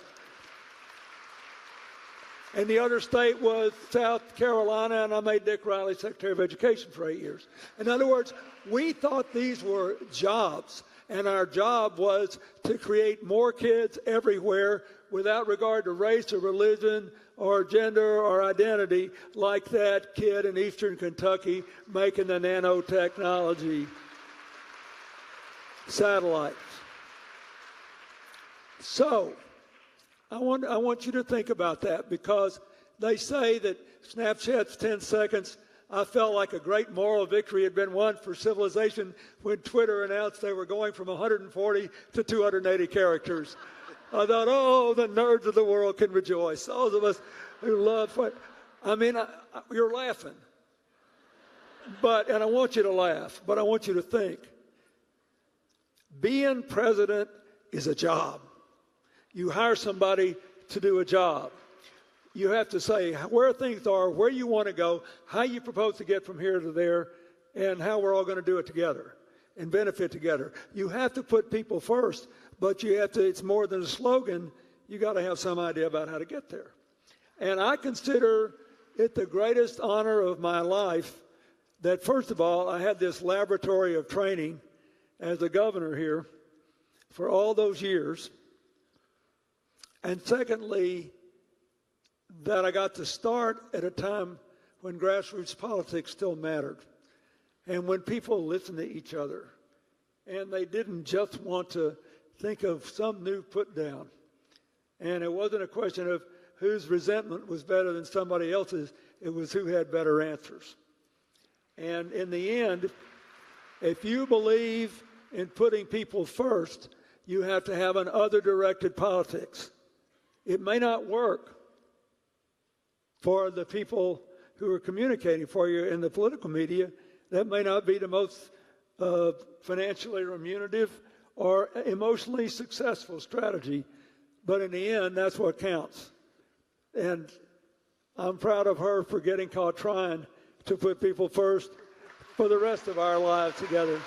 And the other state was South Carolina, and I made Dick Riley Secretary of Education for 8 years. In other words, we thought these were jobs, and our job was to create more kids everywhere without regard to race or religion or gender or identity, like that kid in eastern Kentucky making the nanotechnology satellites. So, I want you to think about that, because they say that Snapchat's 10 seconds. I felt like a great moral victory had been won for civilization when Twitter announced they were going from 140 to 280 characters. I thought, oh, the nerds of the world can rejoice. Those of us who love it. I mean, you're laughing. And I want you to laugh, but I want you to think. Being president is a job. You hire somebody to do a job. You have to say where things are, where you want to go, how you propose to get from here to there, and how we're all going to do it together and benefit together. You have to put people first, but you have to, it's more than a slogan. You got to have some idea about how to get there. And I consider it the greatest honor of my life that, first of all, I had this laboratory of training as the governor here for all those years. And secondly, that I got to start at a time when grassroots politics still mattered, and when people listened to each other, and they didn't just want to think of some new put down. And it wasn't a question of whose resentment was better than somebody else's, it was who had better answers. And in the end, if you believe in putting people first, you have to have an other-directed politics. It may not work for the people who are communicating for you in the political media. That may not be the most financially remunerative or emotionally successful strategy, but in the end, that's what counts. And I'm proud of her for getting caught trying to put people first for the rest of our lives together.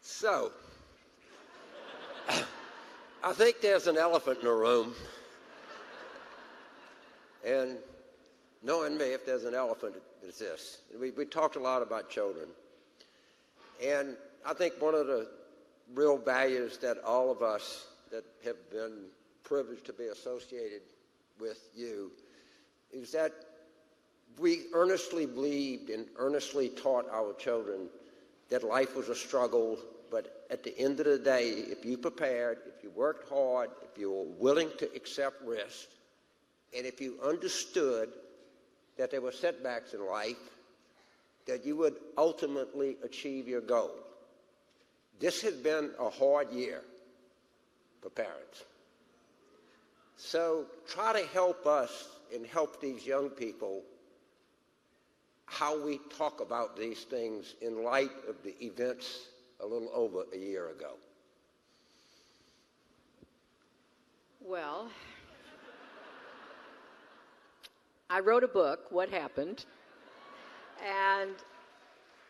So, I think there's an elephant in the room. And knowing me, if there's an elephant, it's this. We talked a lot about children. And I think one of the real values that all of us that have been privileged to be associated with you is that we earnestly believed and earnestly taught our children that life was a struggle, but at the end of the day, if you prepared, if you worked hard, if you were willing to accept risk, and if you understood that there were setbacks in life, that you would ultimately achieve your goal. This has been a hard year for parents. So try to help us and help these young people how we talk about these things in light of the events a little over a year ago? Well, I wrote a book, What Happened, and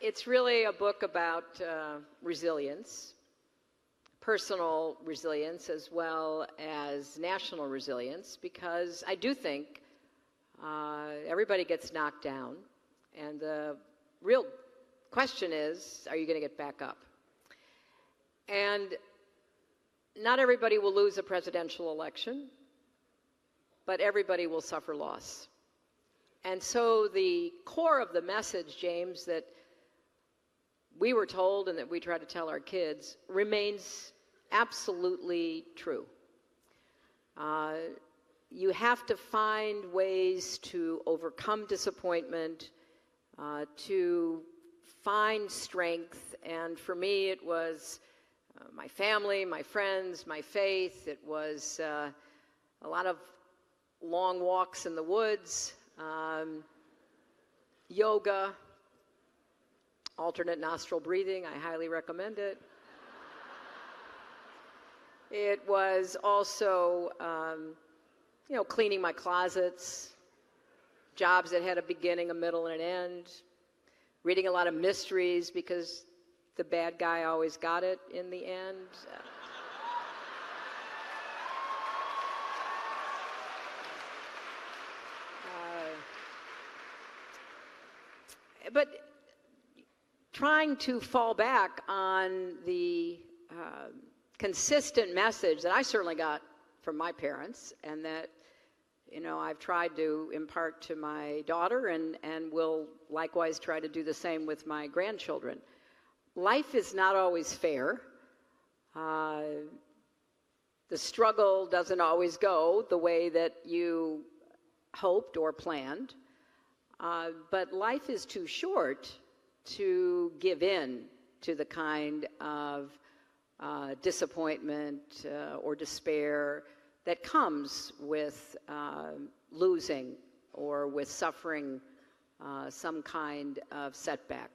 it's really a book about resilience, personal resilience as well as national resilience, because I do think everybody gets knocked down, and the real question is, are you going to get back up? And not everybody will lose a presidential election, but everybody will suffer loss. And so the core of the message, James, that we were told and that we try to tell our kids remains absolutely true. You have to find ways to overcome disappointment, to find strength, and for me it was my family, my friends, my faith. It was a lot of long walks in the woods, yoga, alternate nostril breathing. I highly recommend it. It was also, cleaning my closets, jobs that had a beginning, a middle, and an end, reading a lot of mysteries because the bad guy always got it in the end. But trying to fall back on the consistent message that I certainly got from my parents, and that I've tried to impart to my daughter, and will likewise try to do the same with my grandchildren. Life is not always fair. The struggle doesn't always go the way that you hoped or planned, but life is too short to give in to the kind of disappointment or despair that comes with losing or with suffering some kind of setback.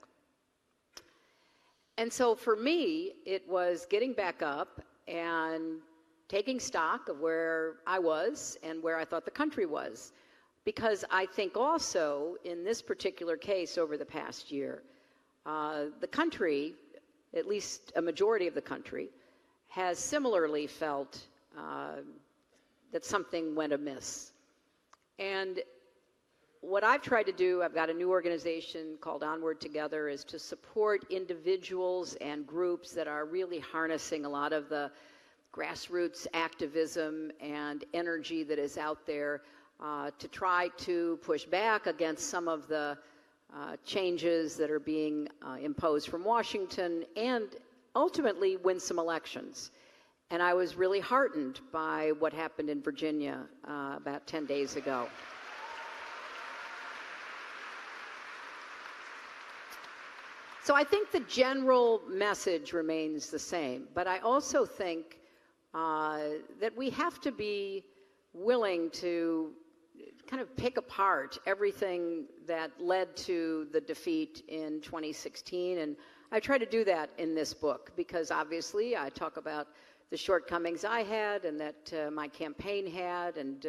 And so for me, it was getting back up and taking stock of where I was and where I thought the country was. Because I think also in this particular case over the past year, the country, at least a majority of the country, has similarly felt that something went amiss. And what I've tried to do, I've got a new organization called Onward Together, is to support individuals and groups that are really harnessing a lot of the grassroots activism and energy that is out there, to try to push back against some of the changes that are being imposed from Washington, and ultimately win some elections. And I was really heartened by what happened in Virginia about 10 days ago. So I think the general message remains the same, but I also think that we have to be willing to kind of pick apart everything that led to the defeat in 2016. And I try to do that in this book because obviously I talk about the shortcomings I had and that my campaign had, and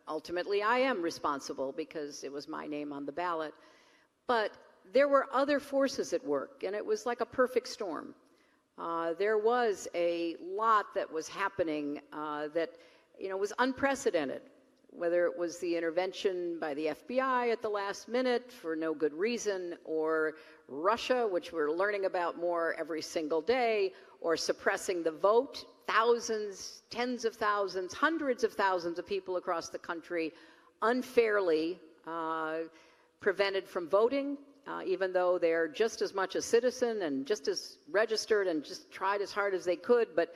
ultimately I am responsible because it was my name on the ballot. But there were other forces at work, and it was like a perfect storm. There was a lot that was happening that was unprecedented, whether it was the intervention by the FBI at the last minute for no good reason, or Russia, which we're learning about more every single day, or suppressing the vote. Thousands, tens of thousands, hundreds of thousands of people across the country unfairly prevented from voting, even though they're just as much a citizen and just as registered and just tried as hard as they could, but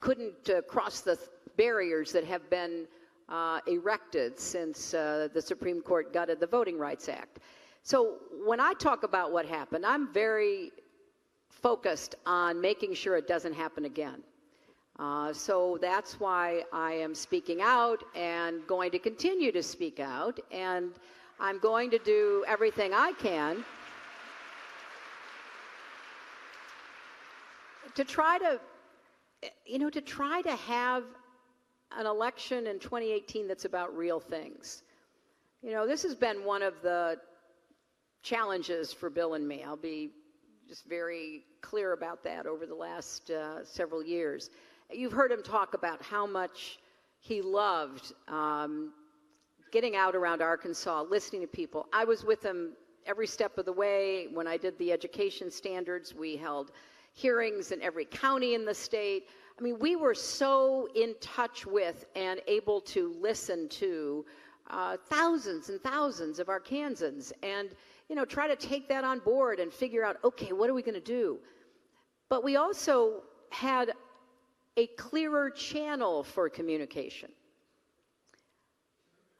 couldn't cross the barriers that have been erected since the Supreme Court gutted the Voting Rights Act. So when I talk about what happened, I'm very focused on making sure it doesn't happen again. So that's why I am speaking out and going to continue to speak out. And I'm going to do everything I can to try to have an election in 2018 that's about real things. This has been one of the challenges for Bill and me. I'll be just very clear about that over the last several years. You've heard him talk about how much he loved getting out around Arkansas, listening to people. I was with him every step of the way. When I did the education standards, we held hearings in every county in the state. I mean, we were so in touch with and able to listen to thousands and thousands of Arkansans and, try to take that on board and figure out, okay, what are we going to do? But we also had a clearer channel for communication.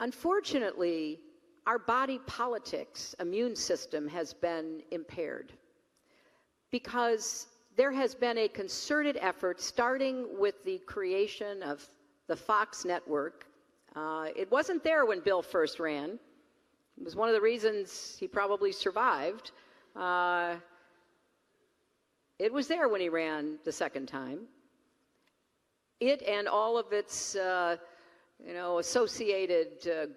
Unfortunately, our body politics immune system has been impaired because there has been a concerted effort starting with the creation of the Fox network. It wasn't there when Bill first ran. It was one of the reasons he probably survived. It was there when he ran the second time. It and all of its associated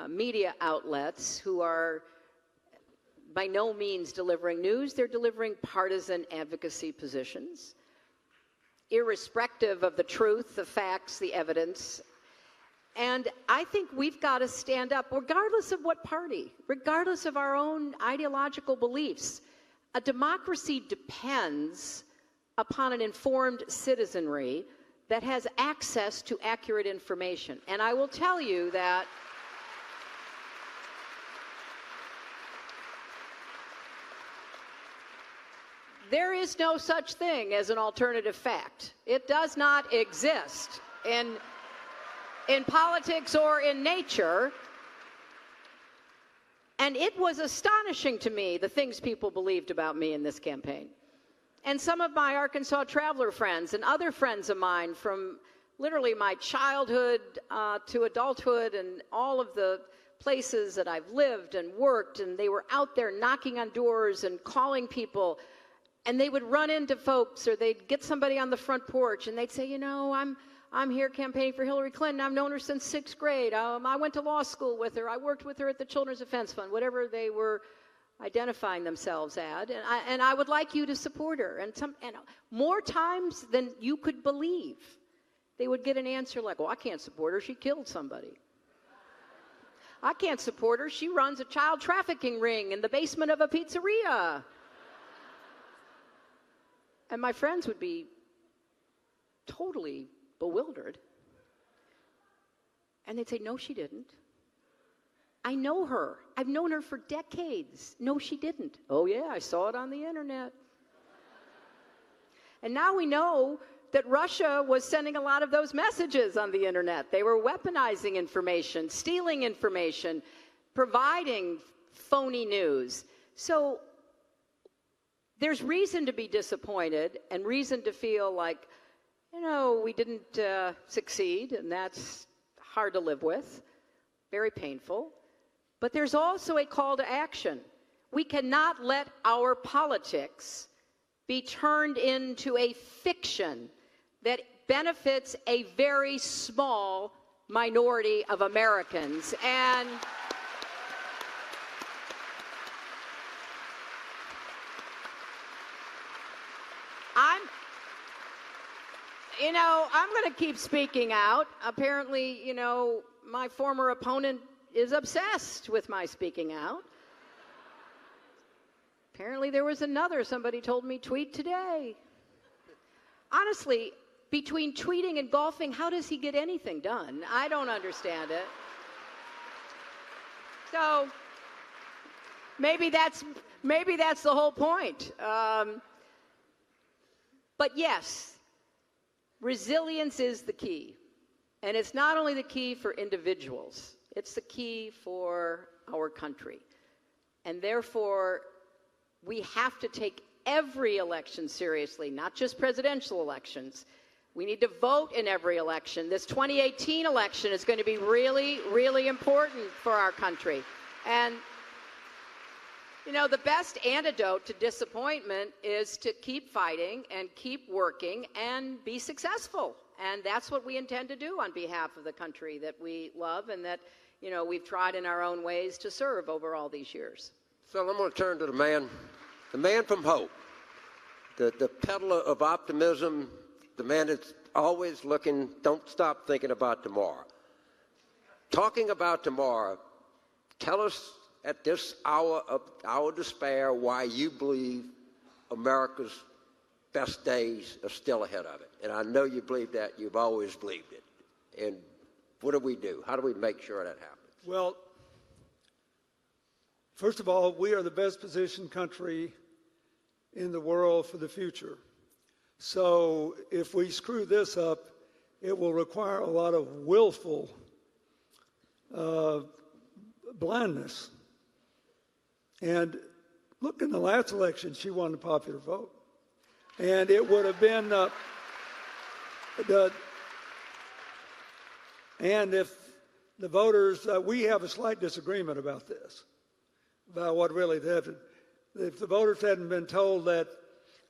media outlets who are by no means delivering news, they're delivering partisan advocacy positions, irrespective of the truth, the facts, the evidence. And I think we've got to stand up, regardless of what party, regardless of our own ideological beliefs. A democracy depends upon an informed citizenry that has access to accurate information. And I will tell you that there is no such thing as an alternative fact. It does not exist in politics or in nature. And it was astonishing to me, the things people believed about me in this campaign. And some of my Arkansas traveler friends and other friends of mine from literally my childhood to adulthood and all of the places that I've lived and worked, and they were out there knocking on doors and calling people. And they would run into folks, or they'd get somebody on the front porch, and they'd say, I'm here campaigning for Hillary Clinton. I've known her since 6th grade. I went to law school with her. I worked with her at the Children's Defense Fund, whatever they were identifying themselves at. And I would like you to support her. And more times than you could believe, they would get an answer like, well, I can't support her. She killed somebody. I can't support her. She runs a child trafficking ring in the basement of a pizzeria. And my friends would be totally bewildered. And they'd say, no, she didn't. I know her. I've known her for decades. No, she didn't. Oh, yeah, I saw it on the internet. And now we know that Russia was sending a lot of those messages on the internet. They were weaponizing information, stealing information, providing phony news. So there's reason to be disappointed and reason to feel like, we didn't succeed, and that's hard to live with, very painful. But there's also a call to action. We cannot let our politics be turned into a fiction that benefits a very small minority of Americans. And I'm going to keep speaking out. Apparently, my former opponent is obsessed with my speaking out. Apparently, there was somebody told me, tweet today. Honestly, between tweeting and golfing, how does he get anything done? I don't understand it. So maybe that's the whole point. But yes, resilience is the key. And it's not only the key for individuals, it's the key for our country. And therefore, we have to take every election seriously, not just presidential elections, We need to vote in every election. This 2018 election is going to be really, really important for our country. And, you know, the best antidote to disappointment is to keep fighting and keep working and be successful. And that's what we intend to do on behalf of the country that we love and that, you know, we've tried in our own ways to serve over all these years. So I'm going to turn to the man from hope, the peddler of optimism, the man that's always looking, don't stop thinking about tomorrow. Talking about tomorrow, tell us at this hour of our despair why you believe America's best days are still ahead of it. And I know you believe that. You've always believed it. And what do we do? How do we make sure that happens? Well, first of all, we are the best positioned country in the world for the future. So if we screw this up, it will require a lot of willful blindness. And look, in the last election, she won the popular vote. And it would have been, and if the voters, we have a slight disagreement about this, about what really happened. If the voters hadn't been told that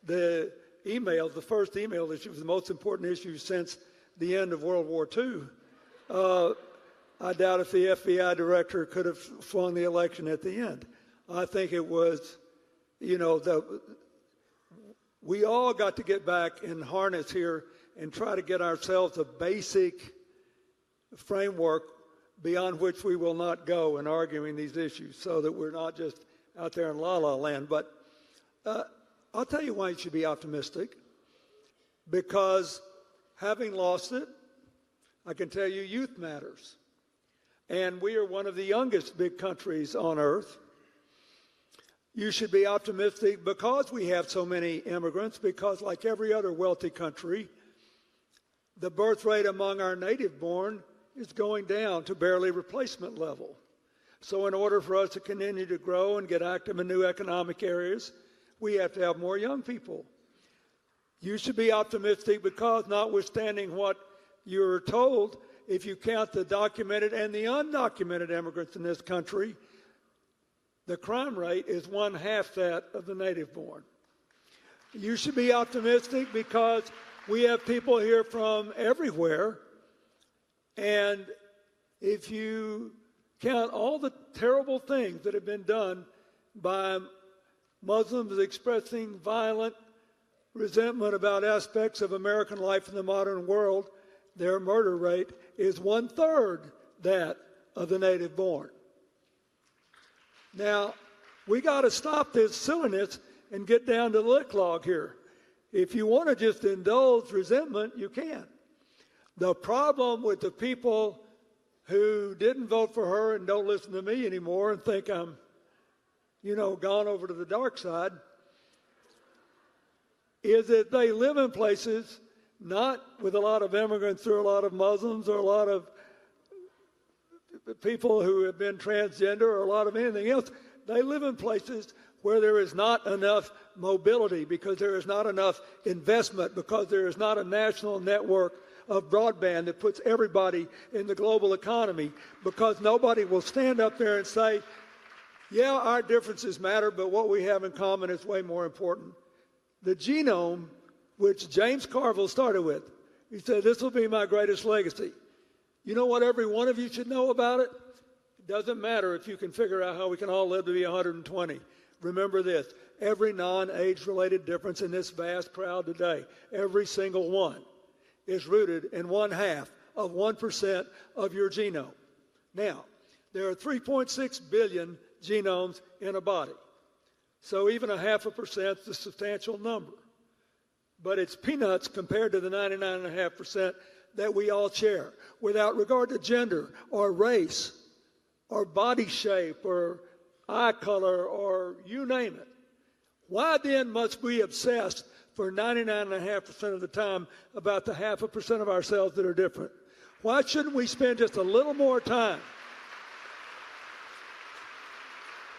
the email, the first email issue, was the most important issue since the end of World War II, I doubt if the FBI director could have swung the election at the end. I think it was, you know, we all got to get back in harness here and try to get ourselves a basic framework beyond which we will not go in arguing these issues so that we're not just out there in la-la land. But I'll tell you why you should be optimistic. Because having lost it, I can tell you youth matters. And we are one of the youngest big countries on earth. You should be optimistic because we have so many immigrants, because like every other wealthy country, the birth rate among our native born is going down to barely replacement level. So in order for us to continue to grow and get active in new economic areas, we have to have more young people. You should be optimistic because notwithstanding what you're told, if you count the documented and the undocumented immigrants in this country, the crime rate is 1/2 that of the native born. You should be optimistic because we have people here from everywhere. And if you count all the terrible things that have been done by Muslims expressing violent resentment about aspects of American life in the modern world, their murder rate is 1/3 that of the native born. Now, we got to stop this silliness and get down to the lick log here. If you want to just indulge resentment, you can. The problem with the people who didn't vote for her and don't listen to me anymore and think I'm, you know, gone over to the dark side, is that they live in places not with a lot of immigrants or a lot of Muslims or a lot of people who have been transgender or a lot of anything else. They live in places where there is not enough mobility, because there is not enough investment, because there is not a national network of broadband that puts everybody in the global economy, because nobody will stand up there and say, yeah, our differences matter, but what we have in common is way more important. The genome, which James Carville started with, he said, this will be my greatest legacy. You know what every one of you should know about it? It doesn't matter if you can figure out how we can all live to be 120. Remember this, every non-age-related difference in this vast crowd today, every single one, is rooted in 1/2 of 1% of your genome. Now, there are 3.6 billion genomes in a body. So even 0.5% is a substantial number. But it's peanuts compared to the 99.5% that we all share, without regard to gender or race or body shape or eye color or you name it. Why then must we obsess for 99.5% of the time about the 0.5% of ourselves that are different? Why shouldn't we spend just a little more time?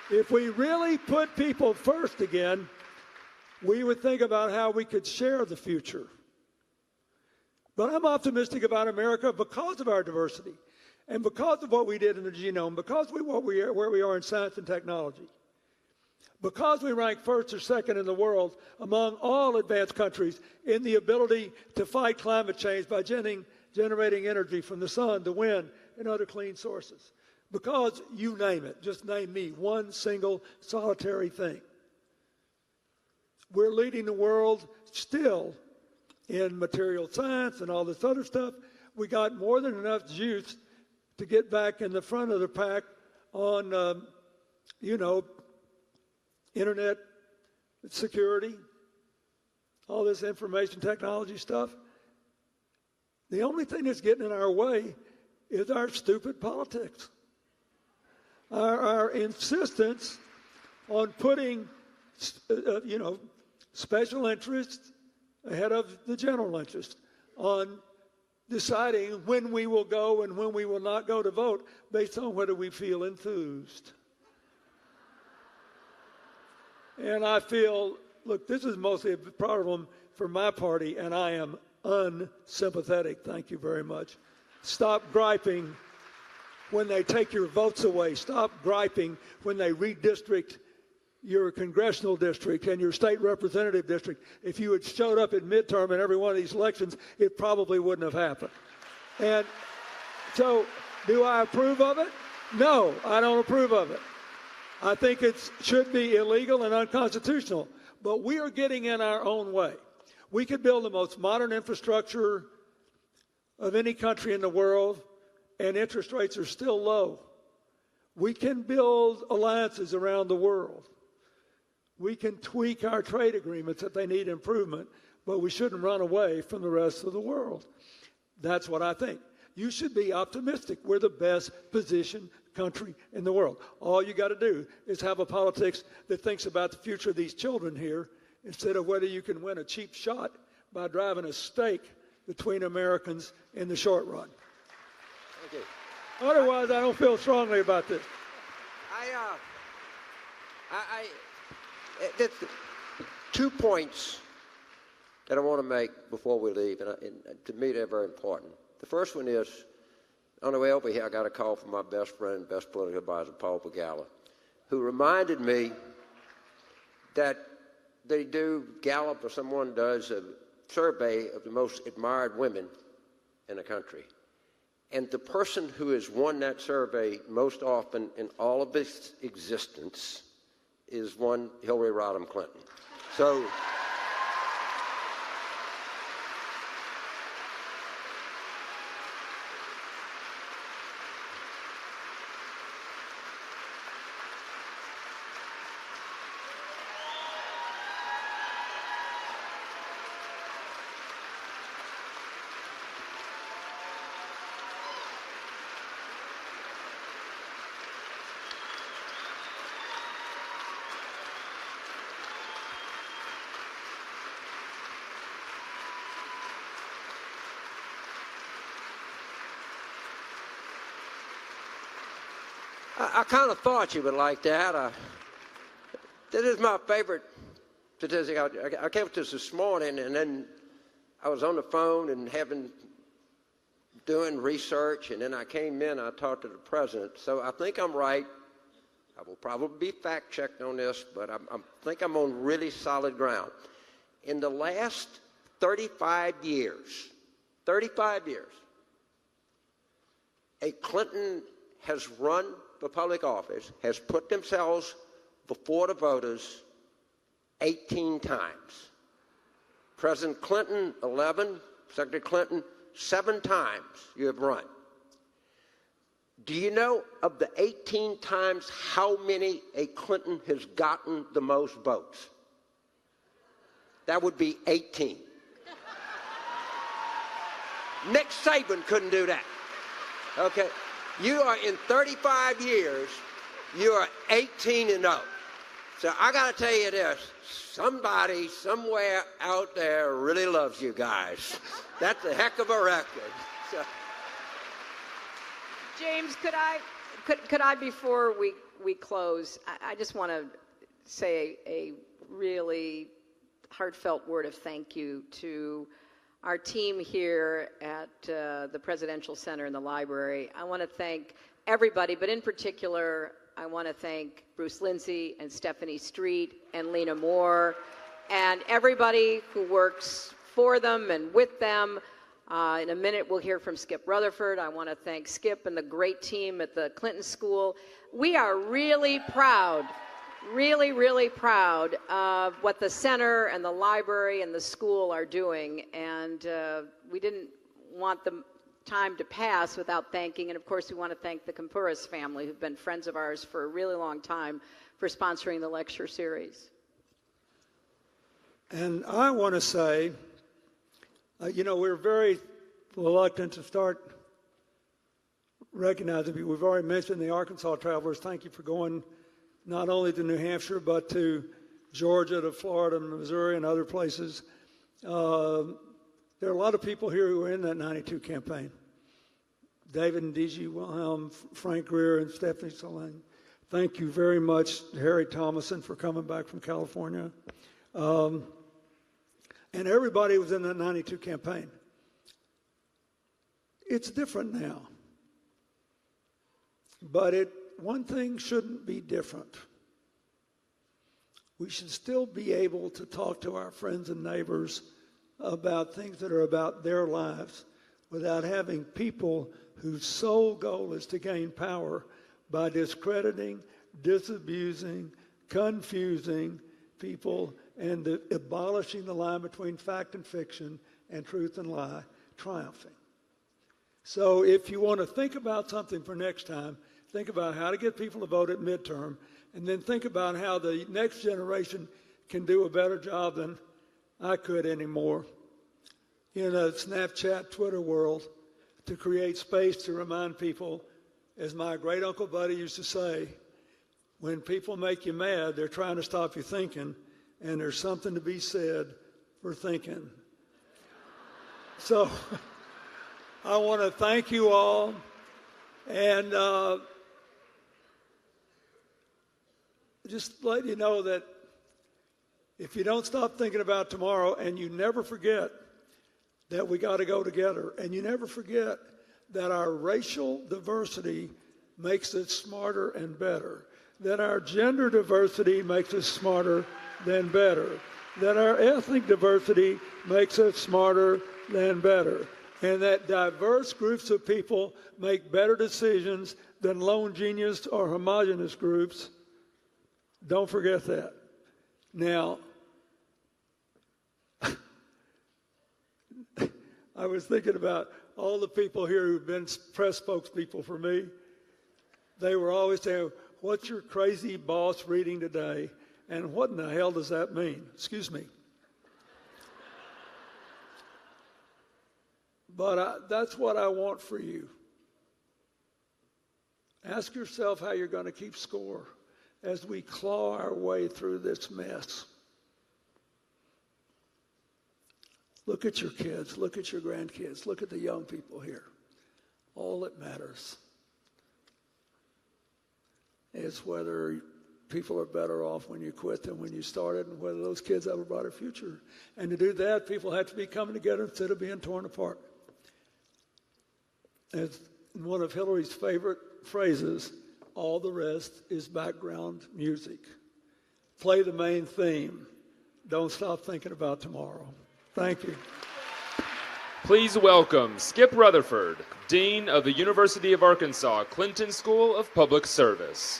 If we really put people first again, we would think about how we could share the future. But I'm optimistic about America because of our diversity and because of what we did in the genome, because where we are in science and technology, because we rank first or second in the world among all advanced countries in the ability to fight climate change by generating energy from the sun, the wind, and other clean sources. Because you name it, just name me one single solitary thing. We're leading the world still in material science and all this other stuff. We got more than enough juice to get back in the front of the pack on, internet security, all this information technology stuff. The only thing that's getting in our way is our stupid politics. Our insistence on putting, special interests ahead of the general interest, on deciding when we will go and when we will not go to vote based on whether we feel enthused. And I feel, look, this is mostly a problem for my party, and I am unsympathetic. Thank you very much. Stop griping when they take your votes away. Stop griping when they redistrict your congressional district and your state representative district. If you had showed up at midterm in every one of these elections, it probably wouldn't have happened. And so, do I approve of it? No, I don't approve of it. I think it should be illegal and unconstitutional. But we are getting in our own way. We could build the most modern infrastructure of any country in the world, and interest rates are still low. We can build alliances around the world. We can tweak our trade agreements if they need improvement, but we shouldn't run away from the rest of the world. That's what I think. You should be optimistic. We're the best positioned country in the world. All you got to do is have a politics that thinks about the future of these children here instead of whether you can win a cheap shot by driving a stake between Americans in the short run. Thank you. Otherwise, I don't feel strongly about this. There's 2 points that I want to make before we leave, and to me they're very important. The first one is, on the way over here, I got a call from my best friend, best political advisor, Paul Pagala, who reminded me that Gallup or someone does a survey of the most admired women in the country. And the person who has won that survey most often in all of its existence is one Hillary Rodham Clinton. So I kind of thought you would like that. That is my favorite statistic. I came to this morning, and then I was on the phone and doing research, and then I came in, I talked to the president. So I think I'm right. I will probably be fact-checked on this, but I think I'm on really solid ground. In the last 35 years, a Clinton has run for public office, has put themselves before the voters 18 times. President Clinton, 11, Secretary Clinton, 7 times you have run. Do you know of the 18 times how many a Clinton has gotten the most votes? That would be 18. Nick Saban couldn't do that. Okay? You are, in 35 years, you are 18-0. So I got to tell you this. Somebody somewhere out there really loves you guys. That's a heck of a record. So. James, could I before we close, I just want to say a really heartfelt word of thank you to our team here at the Presidential Center and the library. I want to thank everybody, but in particular, I want to thank Bruce Lindsay and Stephanie Street and Lena Moore and everybody who works for them and with them. In a minute, we'll hear from Skip Rutherford. I want to thank Skip and the great team at the Clinton School. We are really proud, really, really proud of what the center and the library and the school are doing. And we didn't want the time to pass without thanking, and of course we want to thank the Campuras family, who've been friends of ours for a really long time, for sponsoring the lecture series. And I want to say, we're very reluctant to start recognizing people. We've already mentioned the Arkansas travelers. Thank you for going not only to New Hampshire, but to Georgia, to Florida, and Missouri, and other places. There are a lot of people here who were in that 92 campaign. David and D.G. Wilhelm, Frank Greer, and Stephanie Solane. Thank you very much, Harry Thomason, for coming back from California. And everybody was in that 92 campaign. It's different now. But one thing shouldn't be different. We should still be able to talk to our friends and neighbors about things that are about their lives without having people whose sole goal is to gain power by discrediting, disabusing, confusing people, and abolishing the line between fact and fiction and truth and lie, triumphing. So if you want to think about something for next time, think about how to get people to vote at midterm, and then think about how the next generation can do a better job than I could anymore in a Snapchat, Twitter world, to create space to remind people, as my great Uncle Buddy used to say, when people make you mad, they're trying to stop you thinking, and there's something to be said for thinking. So I want to thank you all, and just let you know that if you don't stop thinking about tomorrow, and you never forget that we got to go together, and you never forget that our racial diversity makes us smarter and better, that our gender diversity makes us smarter than better, that our ethnic diversity makes us smarter than better, and that diverse groups of people make better decisions than lone genius or homogenous groups. Don't forget that. Now, I was thinking about all the people here who've been press spokespeople for me. They were always saying, "What's your crazy boss reading today? And what in the hell does that mean?" Excuse me. But that's what I want for you. Ask yourself how you're going to keep score as we claw our way through this mess. Look at your kids, look at your grandkids, look at the young people here. All that matters is whether people are better off when you quit than when you started, and whether those kids have a brighter future. And to do that, people have to be coming together instead of being torn apart. As one of Hillary's favorite phrases, all the rest is background music. Play the main theme. Don't stop thinking about tomorrow. Thank you. Please welcome Skip Rutherford, Dean of the University of Arkansas Clinton School of Public Service.